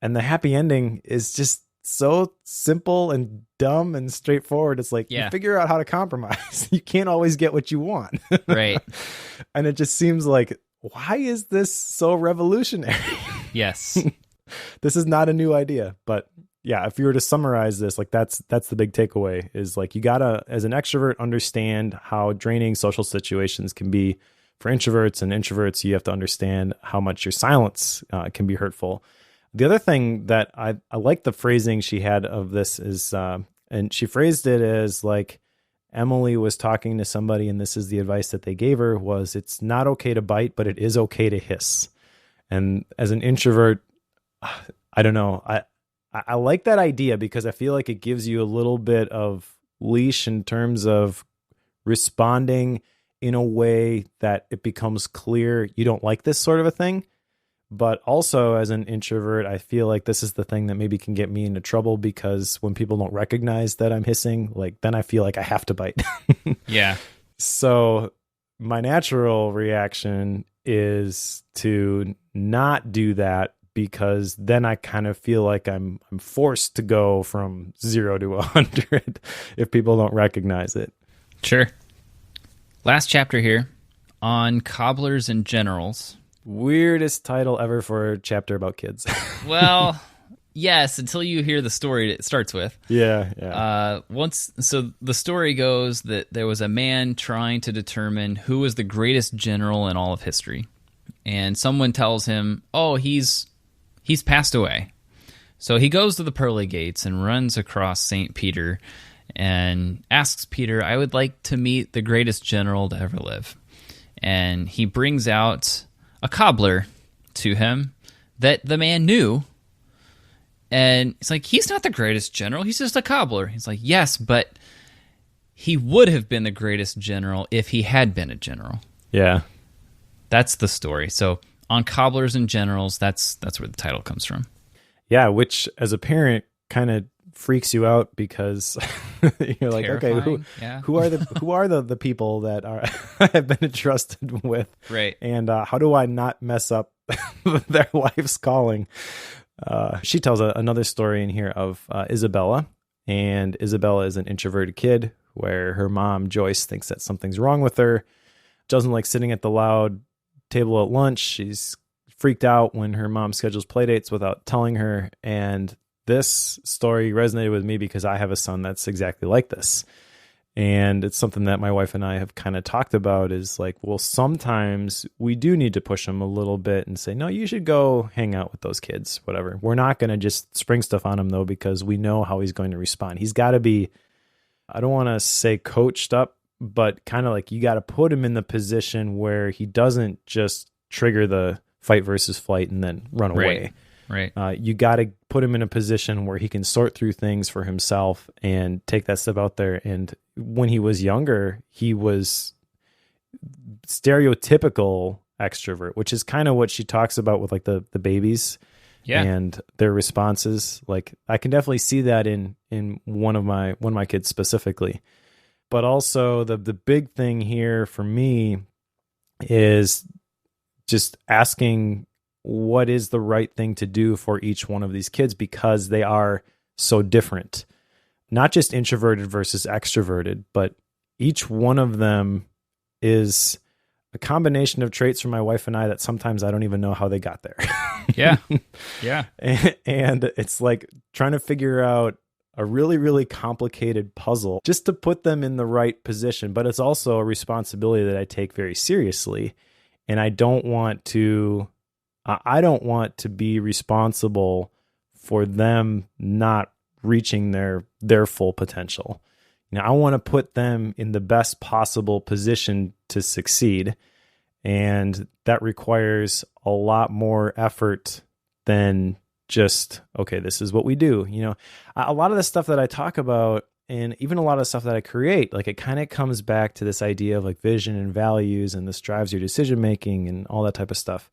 And the happy ending is just so simple and dumb and straightforward. It's like, you figure out how to compromise. You can't always get what you want. Right. And it just seems like, why is this so revolutionary? Yes. This is not a new idea. But yeah, if you were to summarize this, like that's the big takeaway, is like, you gotta, as an extrovert, understand how draining social situations can be for introverts, and introverts, you have to understand how much your silence can be hurtful. The other thing that I like the phrasing she had of this is, and she phrased it as like, Emily was talking to somebody, and this is the advice that they gave her, was it's not okay to bite, but it is okay to hiss. And as an introvert, I don't know. I like that idea because I feel like it gives you a little bit of leash in terms of responding in a way that it becomes clear you don't like this sort of a thing. But also as an introvert, I feel like this is the thing that maybe can get me into trouble, because when people don't recognize that I'm hissing, like then I feel like I have to bite. Yeah. So my natural reaction is to not do that, because then I kind of feel like I'm forced to go from 0 to 100 if people don't recognize it. Sure. Last chapter here on cobblers and generals. Weirdest title ever for a chapter about kids. Well, yes, until you hear the story it starts with. Yeah. So the story goes that there was a man trying to determine who was the greatest general in all of history. And someone tells him, oh, he's passed away. So he goes to the pearly gates and runs across St. Peter and asks Peter, I would like to meet the greatest general to ever live. And he brings out a cobbler to him that the man knew. And it's like, he's not the greatest general. He's just a cobbler. He's like, yes, but he would have been the greatest general if he had been a general. Yeah. That's the story. So on cobblers and generals, that's where the title comes from. Yeah, which as a parent kind of freaks you out, because you're like, terrifying. Okay, who are the people that are have been entrusted with, right? And how do I not mess up their life's calling? She tells another story in here of Isabella, and Isabella is an introverted kid where her mom Joyce thinks that something's wrong with her, doesn't like sitting at the loud table at lunch. She's freaked out when her mom schedules playdates without telling her, and this story resonated with me because I have a son that's exactly like this. And it's something that my wife and I have kind of talked about, is like, well, sometimes we do need to push him a little bit and say, no, you should go hang out with those kids, whatever. We're not going to just spring stuff on him though, because we know how he's going to respond. He's got to be, I don't want to say coached up, but kind of like you got to put him in the position where he doesn't just trigger the fight versus flight and then run away. Right. You got to put him in a position where he can sort through things for himself and take that step out there. And when he was younger, he was stereotypical extrovert, which is kind of what she talks about with like the babies and their responses. Like I can definitely see that in one of my kids specifically. But also the big thing here for me is just asking what is the right thing to do for each one of these kids, because they are so different. Not just introverted versus extroverted, but each one of them is a combination of traits from my wife and I that sometimes I don't even know how they got there. Yeah. And it's like trying to figure out a really, really complicated puzzle just to put them in the right position. But it's also a responsibility that I take very seriously. And I don't want to be responsible for them not reaching their full potential. I want to put them in the best possible position to succeed. And that requires a lot more effort than just, okay, this is what we do. A lot of the stuff that I talk about and even a lot of stuff that I create, like it kind of comes back to this idea of like vision and values, and this drives your decision making and all that type of stuff.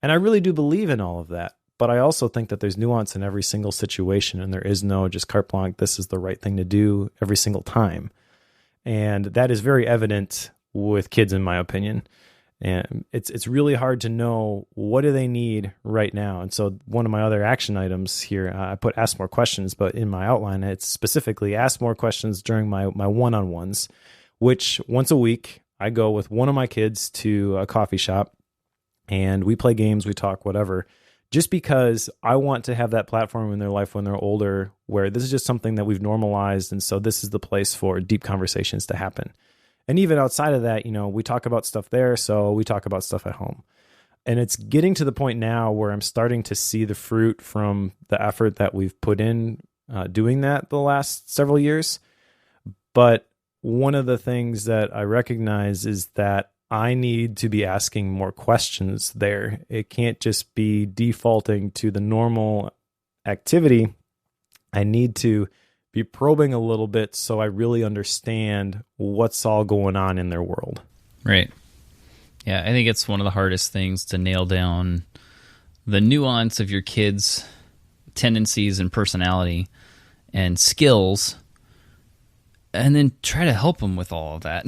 And I really do believe in all of that. But I also think that there's nuance in every single situation, and there is no just carte blanche, this is the right thing to do every single time. And that is very evident with kids, in my opinion. And it's really hard to know what do they need right now. And so one of my other action items here, I put ask more questions, but in my outline, it's specifically ask more questions during my one-on-ones, which once a week, I go with one of my kids to a coffee shop and we play games, we talk, whatever, just because I want to have that platform in their life when they're older, where this is just something that we've normalized. And so this is the place for deep conversations to happen. And even outside of that, we talk about stuff there, so we talk about stuff at home. And it's getting to the point now where I'm starting to see the fruit from the effort that we've put in doing that the last several years. But one of the things that I recognize is that I need to be asking more questions there. It can't just be defaulting to the normal activity. I need to be probing a little bit so I really understand what's all going on in their world. Right. Yeah, I think it's one of the hardest things to nail down the nuance of your kids' tendencies and personality and skills, and then try to help them with all of that.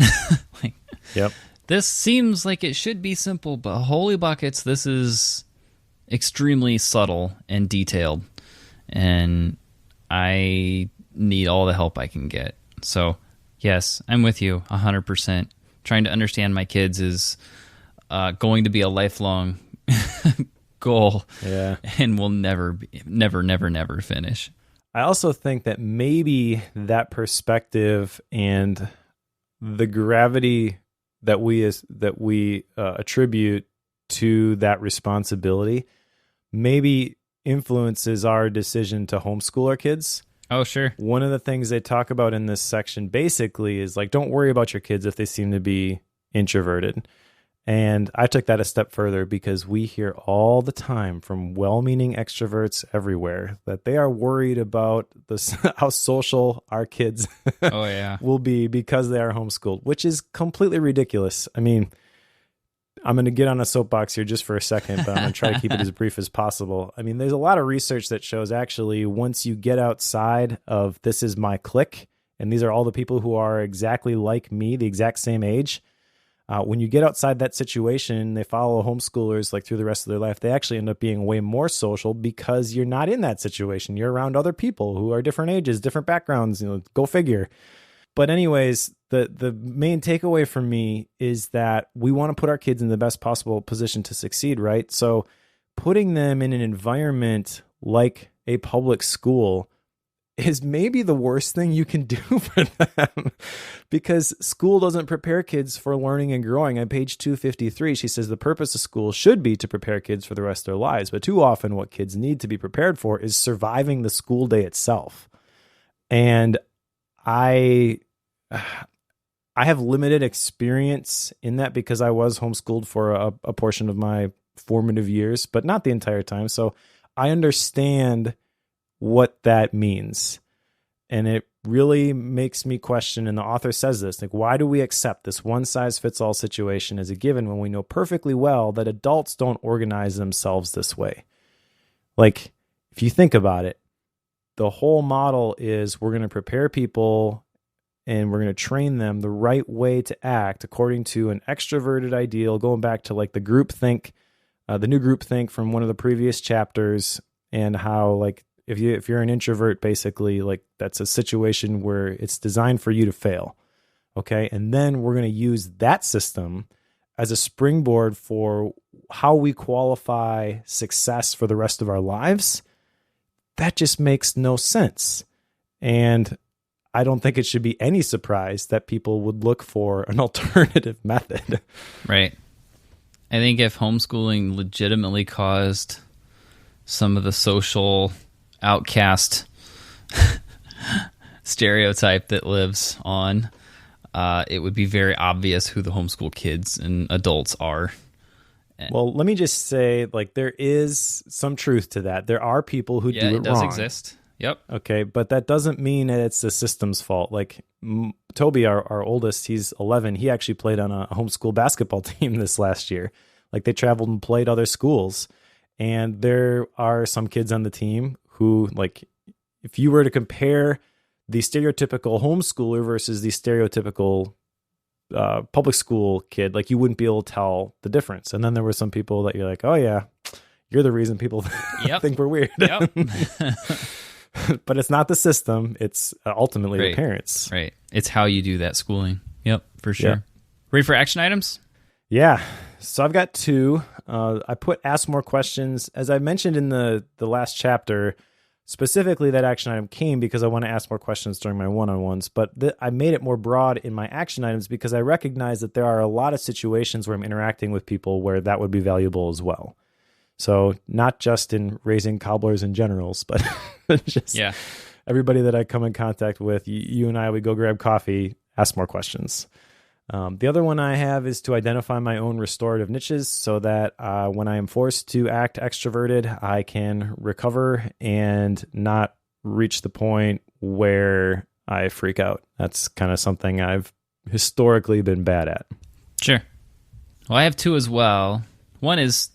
Yep. This seems like it should be simple, but holy buckets, this is extremely subtle and detailed. And I need all the help I can get. So, yes, I'm with you 100%. Trying to understand my kids is going to be a lifelong goal. Yeah. And will never finish. I also think that maybe that perspective and the gravity that we attribute to that responsibility maybe influences our decision to homeschool our kids. Oh, sure. One of the things they talk about in this section basically is like, don't worry about your kids if they seem to be introverted. And I took that a step further because we hear all the time from well-meaning extroverts everywhere that they are worried about how social our kids will be because they are homeschooled, which is completely ridiculous. I mean, I'm going to get on a soapbox here just for a second, but I'm going to try to keep it as brief as possible. I mean, there's a lot of research that shows actually once you get outside of this is my clique, and these are all the people who are exactly like me, the exact same age, when you get outside that situation, they follow homeschoolers like through the rest of their life, they actually end up being way more social because you're not in that situation. You're around other people who are different ages, different backgrounds, go figure. But anyways, the main takeaway for me is that we want to put our kids in the best possible position to succeed, right? So putting them in an environment like a public school is maybe the worst thing you can do for them because school doesn't prepare kids for learning and growing. On page 253, she says the purpose of school should be to prepare kids for the rest of their lives. But too often what kids need to be prepared for is surviving the school day itself. And I have limited experience in that because I was homeschooled for a portion of my formative years, but not the entire time. So I understand what that means. And it really makes me question, and the author says this, like, why do we accept this one-size-fits-all situation as a given when we know perfectly well that adults don't organize themselves this way? Like, if you think about it, the whole model is we're going to prepare people and we're going to train them the right way to act according to an extroverted ideal, going back to like the group think, the new group think from one of the previous chapters, and how like if you're an introvert, basically like that's a situation where it's designed for you to fail. Okay. And then we're going to use that system as a springboard for how we qualify success for the rest of our lives. That just makes no sense. And I don't think it should be any surprise that people would look for an alternative method. Right. I think if homeschooling legitimately caused some of the social outcast stereotype that lives on, it would be very obvious who the homeschool kids and adults are. Well, let me just say, like, there is some truth to that. There are people who do it wrong. Yeah, it does exist. Yep. Okay, but that doesn't mean that it's the system's fault. Like Toby, our oldest, he's 11. He actually played on a homeschool basketball team this last year. Like they traveled and played other schools. And there are some kids on the team who, like, if you were to compare the stereotypical homeschooler versus the stereotypical public school kid, like you wouldn't be able to tell the difference. And then there were some people that you're like, oh yeah, you're the reason people think we're weird. Yep. But it's not the system. It's ultimately the parents. Right. It's how you do that schooling. Yep, for sure. Yeah. Ready for action items? Yeah. So I've got two. I put ask more questions. As I mentioned in the last chapter, specifically that action item came because I want to ask more questions during my one-on-ones. But I made it more broad in my action items because I recognize that there are a lot of situations where I'm interacting with people where that would be valuable as well. So not just in raising cobblers and generals, but just everybody that I come in contact with, you and I, we go grab coffee, ask more questions. The other one I have is to identify my own restorative niches so that when I am forced to act extroverted, I can recover and not reach the point where I freak out. That's kind of something I've historically been bad at. Sure. Well, I have two as well. One is,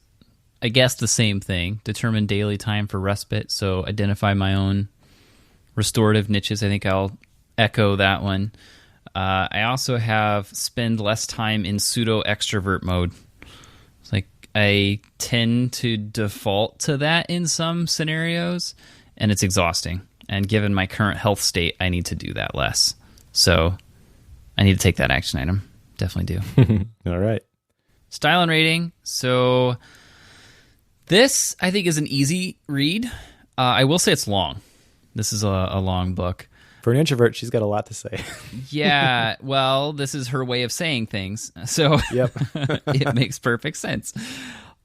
I guess, the same thing. Determine daily time for respite. So identify my own restorative niches. I think I'll echo that one. I also have spend less time in pseudo extrovert mode. It's like I tend to default to that in some scenarios, and it's exhausting. And given my current health state, I need to do that less. So I need to take that action item. Definitely do. All right. Style and rating. So this, I think, is an easy read. I will say it's long. This is a long book. For an introvert, she's got a lot to say. Yeah, well, this is her way of saying things. So yep. It makes perfect sense.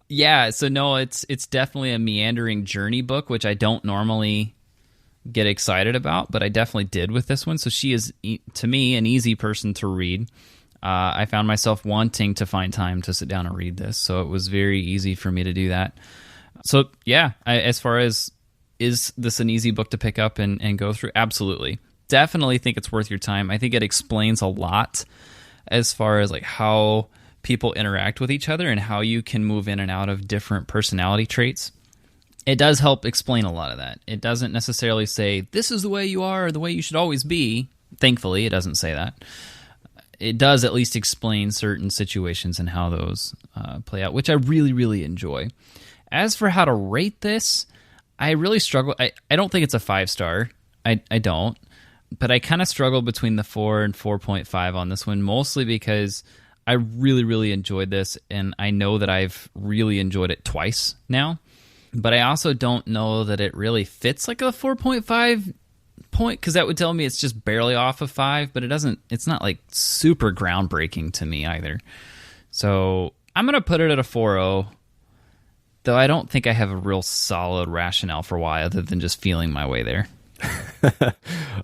Yeah, so no, it's definitely a meandering journey book, which I don't normally get excited about, but I definitely did with this one. So she is, to me, an easy person to read. I found myself wanting to find time to sit down and read this, so it was very easy for me to do that. So yeah, as far as is this an easy book to pick up and go through? Absolutely. Definitely think it's worth your time. I think it explains a lot as far as like how people interact with each other and how you can move in and out of different personality traits. It does help explain a lot of that. It doesn't necessarily say, this is the way you are or the way you should always be. Thankfully, it doesn't say that. It does at least explain certain situations and how those play out, which I really, really enjoy. As for how to rate this, I really struggle. I don't think it's a 5-star. I don't. But I kind of struggle between the 4 and 4.5 on this one, mostly because I really, really enjoyed this, and I know that I've really enjoyed it twice now. But I also don't know that it really fits like a 4.5 point, because that would tell me it's just barely off of 5, but it's not like super groundbreaking to me either. So I'm going to put it at a 4.0. Though I don't think I have a real solid rationale for why, other than just feeling my way there.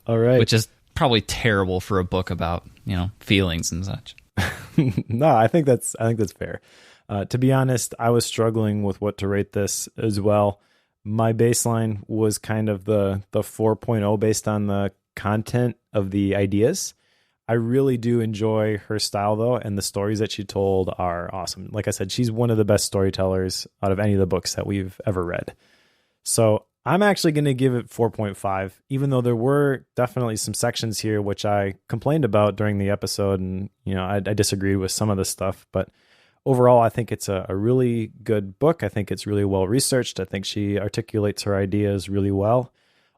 All right. Which is probably terrible for a book about, feelings and such. No, I think that's fair. To be honest, I was struggling with what to rate this as well. My baseline was kind of the 4.0 based on the content of the ideas. I really do enjoy her style, though, and the stories that she told are awesome. Like I said, she's one of the best storytellers out of any of the books that we've ever read. So I'm actually going to give it 4.5, even though there were definitely some sections here which I complained about during the episode, and I disagreed with some of the stuff. But overall, I think it's a really good book. I think it's really well researched. I think she articulates her ideas really well.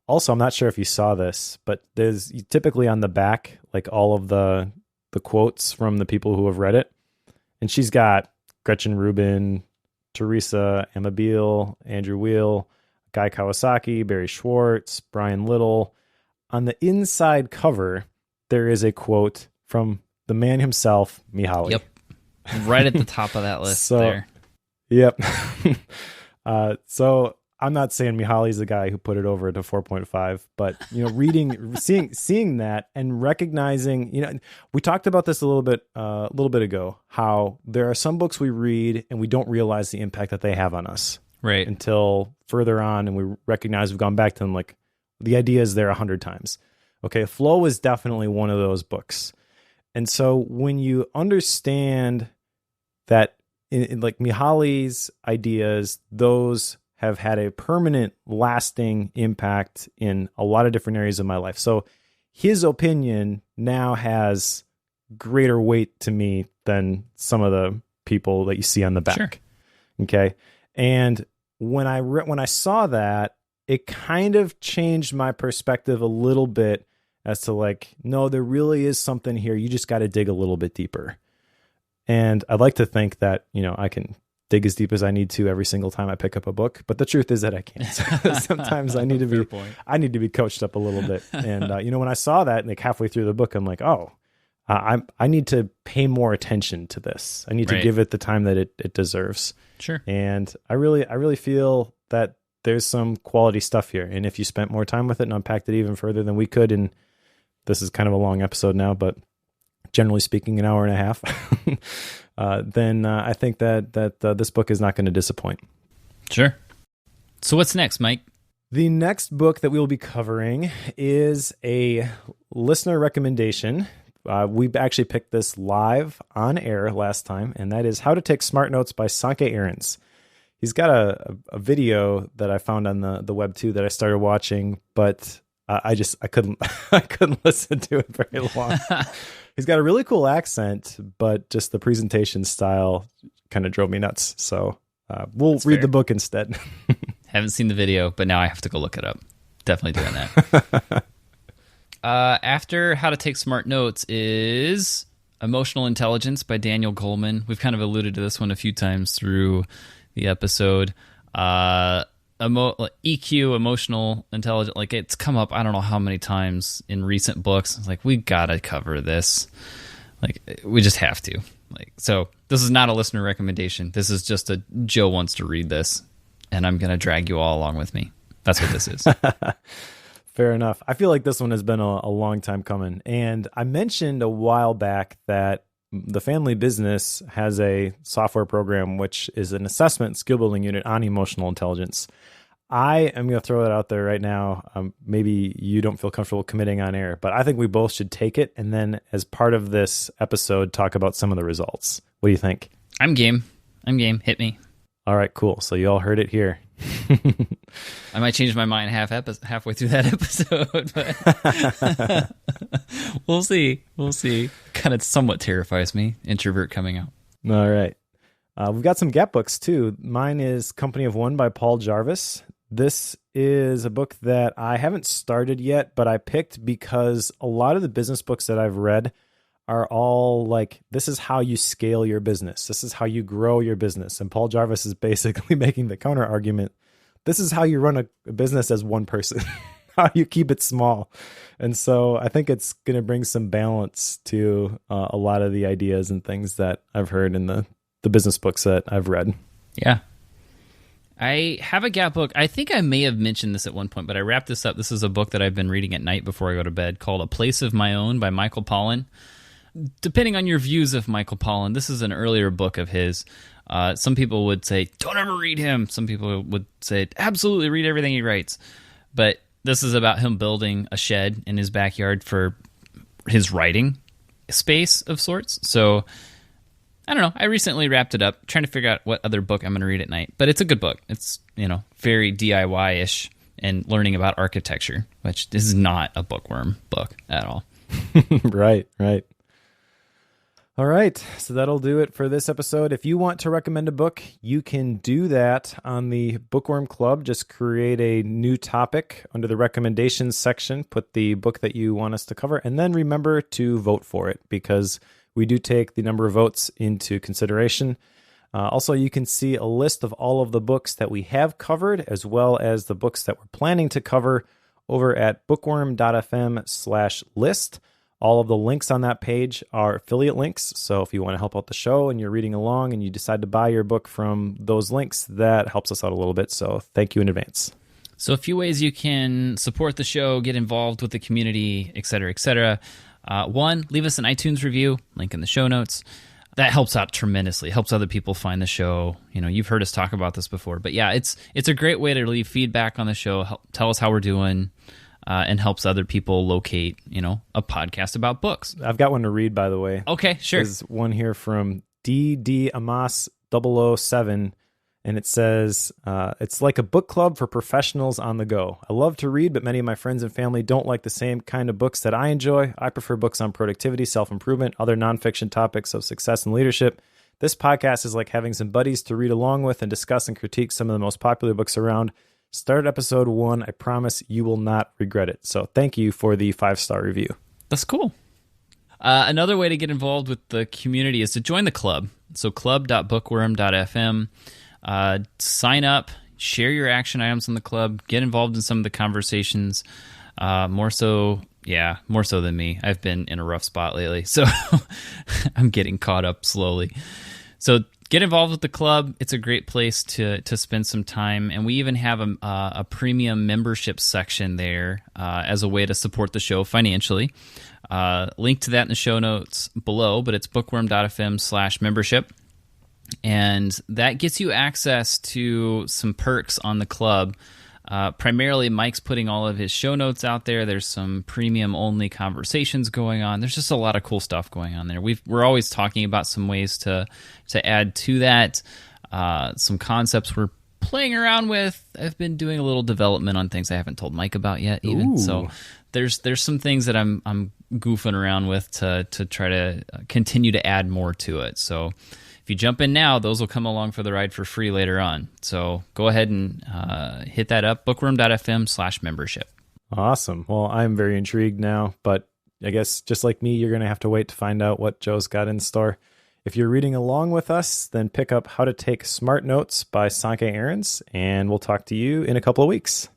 Also, I'm not sure if you saw this, but there's typically on the back, like all of the quotes from the people who have read it. And she's got Gretchen Rubin, Teresa Amabile, Andrew Weil, Guy Kawasaki, Barry Schwartz, Brian Little. On the inside cover, there is a quote from the man himself, Mihaly. Yep. Right at the top of that list there. Yep. So I'm not saying Mihaly's the guy who put it over to 4.5, but reading, seeing that and recognizing, we talked about this a little bit ago, how there are some books we read and we don't realize the impact that they have on us. Right. Until further on, and we recognize we've gone back to them like, the idea is there 100 times. Okay, Flow is definitely one of those books. And so when you understand that in like Mihali's ideas, those have had a permanent, lasting impact in a lot of different areas of my life. So his opinion now has greater weight to me than some of the people that you see on the back. Sure. Okay. And when I saw that, it kind of changed my perspective a little bit as to like, no, there really is something here. You just got to dig a little bit deeper. And I'd like to think that, I can dig as deep as I need to every single time I pick up a book. But the truth is that I can't. Sometimes I need to be coached up a little bit. And, when I saw that like halfway through the book, I'm like, oh, I need to pay more attention to this. I need to give it the time that it deserves. Sure. And I really feel that there's some quality stuff here. And if you spent more time with it and unpacked it even further than we could, and this is kind of a long episode now, but generally speaking, an hour and a half, then I think that this book is not going to disappoint. Sure. So what's next, Mike? The next book that we will be covering is a listener recommendation. We actually picked this live on air last time, and that is How to Take Smart Notes by Sankey Ahrens. He's got a video that I found on the web too that I started watching, but I couldn't listen to it very long. He's got a really cool accent, but just the presentation style kind of drove me nuts. So we'll read the book instead. Haven't seen the video, but now I have to go look it up. Definitely doing that. After How to Take Smart Notes is Emotional Intelligence by Daniel Goleman. We've kind of alluded to this one a few times through the episode. EQ, emotional intelligence, like it's come up I don't know how many times in recent books. It's like, we gotta cover this. Like, we just have to. Like, so this is not a listener recommendation. This is just a Joe wants to read this, and I'm gonna drag you all along with me. That's what this is. Fair enough. I feel like this one has been a long time coming. And I mentioned a while back that the family business has a software program, which is an assessment skill building unit on emotional intelligence. I am going to throw it out there right now. Maybe you don't feel comfortable committing on air, but I think we both should take it. And then as part of this episode, talk about some of the results. What do you think? I'm game. Hit me. All right, cool. So you all heard it here. I might change my mind halfway through that episode, but we'll see. Kind of somewhat terrifies me. Introvert coming out. All right. We've got some Gap books too. Mine is Company of One by Paul Jarvis. This is a book that I haven't started yet, but I picked because a lot of the business books that I've read are all like, this is how you scale your business. This is how you grow your business. And Paul Jarvis is basically making the counter argument. This is how you run a business as one person, how you keep it small. And so I think it's going to bring some balance to a lot of the ideas and things that I've heard in the business books that I've read. Yeah. I have a Gap book. I think I may have mentioned this at one point, but I wrapped this up. This is a book that I've been reading at night before I go to bed called A Place of My Own by Michael Pollan. Depending on your views of Michael Pollan, this is an earlier book of his. Some people would say, don't ever read him. Some people would say, absolutely read everything he writes. But this is about him building a shed in his backyard for his writing space of sorts. So I don't know. I recently wrapped it up, trying to figure out what other book I'm going to read at night. But it's a good book. It's, very DIY-ish and learning about architecture, which this is not a bookworm book at all. Right. All right, so that'll do it for this episode. If you want to recommend a book, you can do that on the Bookworm Club. Just create a new topic under the recommendations section, put the book that you want us to cover, and then remember to vote for it because we do take the number of votes into consideration. Also, you can see a list of all of the books that we have covered, as well as the books that we're planning to cover over at bookworm.fm/list. All of the links on that page are affiliate links. So if you want to help out the show and you're reading along and you decide to buy your book from those links, that helps us out a little bit. So thank you in advance. So a few ways you can support the show, get involved with the community, et cetera, et cetera. One, leave us an iTunes review, link in the show notes. That helps out tremendously. It helps other people find the show. You've heard us talk about this before. But yeah, it's a great way to leave feedback on the show, tell us how we're doing. and helps other people locate, a podcast about books. I've got one to read, by the way. Okay, sure. There's one here from DD Amos 007, and it says, it's like a book club for professionals on the go. I love to read, but many of my friends and family don't like the same kind of books that I enjoy. I prefer books on productivity, self-improvement, other nonfiction topics of success and leadership. This podcast is like having some buddies to read along with and discuss and critique some of the most popular books around. Start episode 1. I promise you will not regret it. So thank you for the 5-star review. That's cool. Another way to get involved with the community is to join the club. So club.bookworm.fm. Sign up, share your action items in the club, get involved in some of the conversations. More so than me. I've been in a rough spot lately, so I'm getting caught up slowly. So get involved with the club. It's a great place to spend some time, and we even have a premium membership section there as a way to support the show financially. Link to that in the show notes below, but it's bookworm.fm/membership. And that gets you access to some perks on the club. Primarily, Mike's putting all of his show notes out there. There's some premium-only conversations going on. There's just a lot of cool stuff going on there. We're always talking about some ways to add to that. Some concepts we're playing around with. I've been doing a little development on things I haven't told Mike about yet, even. Ooh. So there's some things that I'm goofing around with to try to continue to add more to it. So if you jump in now, those will come along for the ride for free later on. So go ahead and hit that up, bookworm.fm/membership. Awesome. Well, I'm very intrigued now, but I guess just like me, you're going to have to wait to find out what Joe's got in store. If you're reading along with us, then pick up How to Take Smart Notes by Sankey Ahrens, and we'll talk to you in a couple of weeks.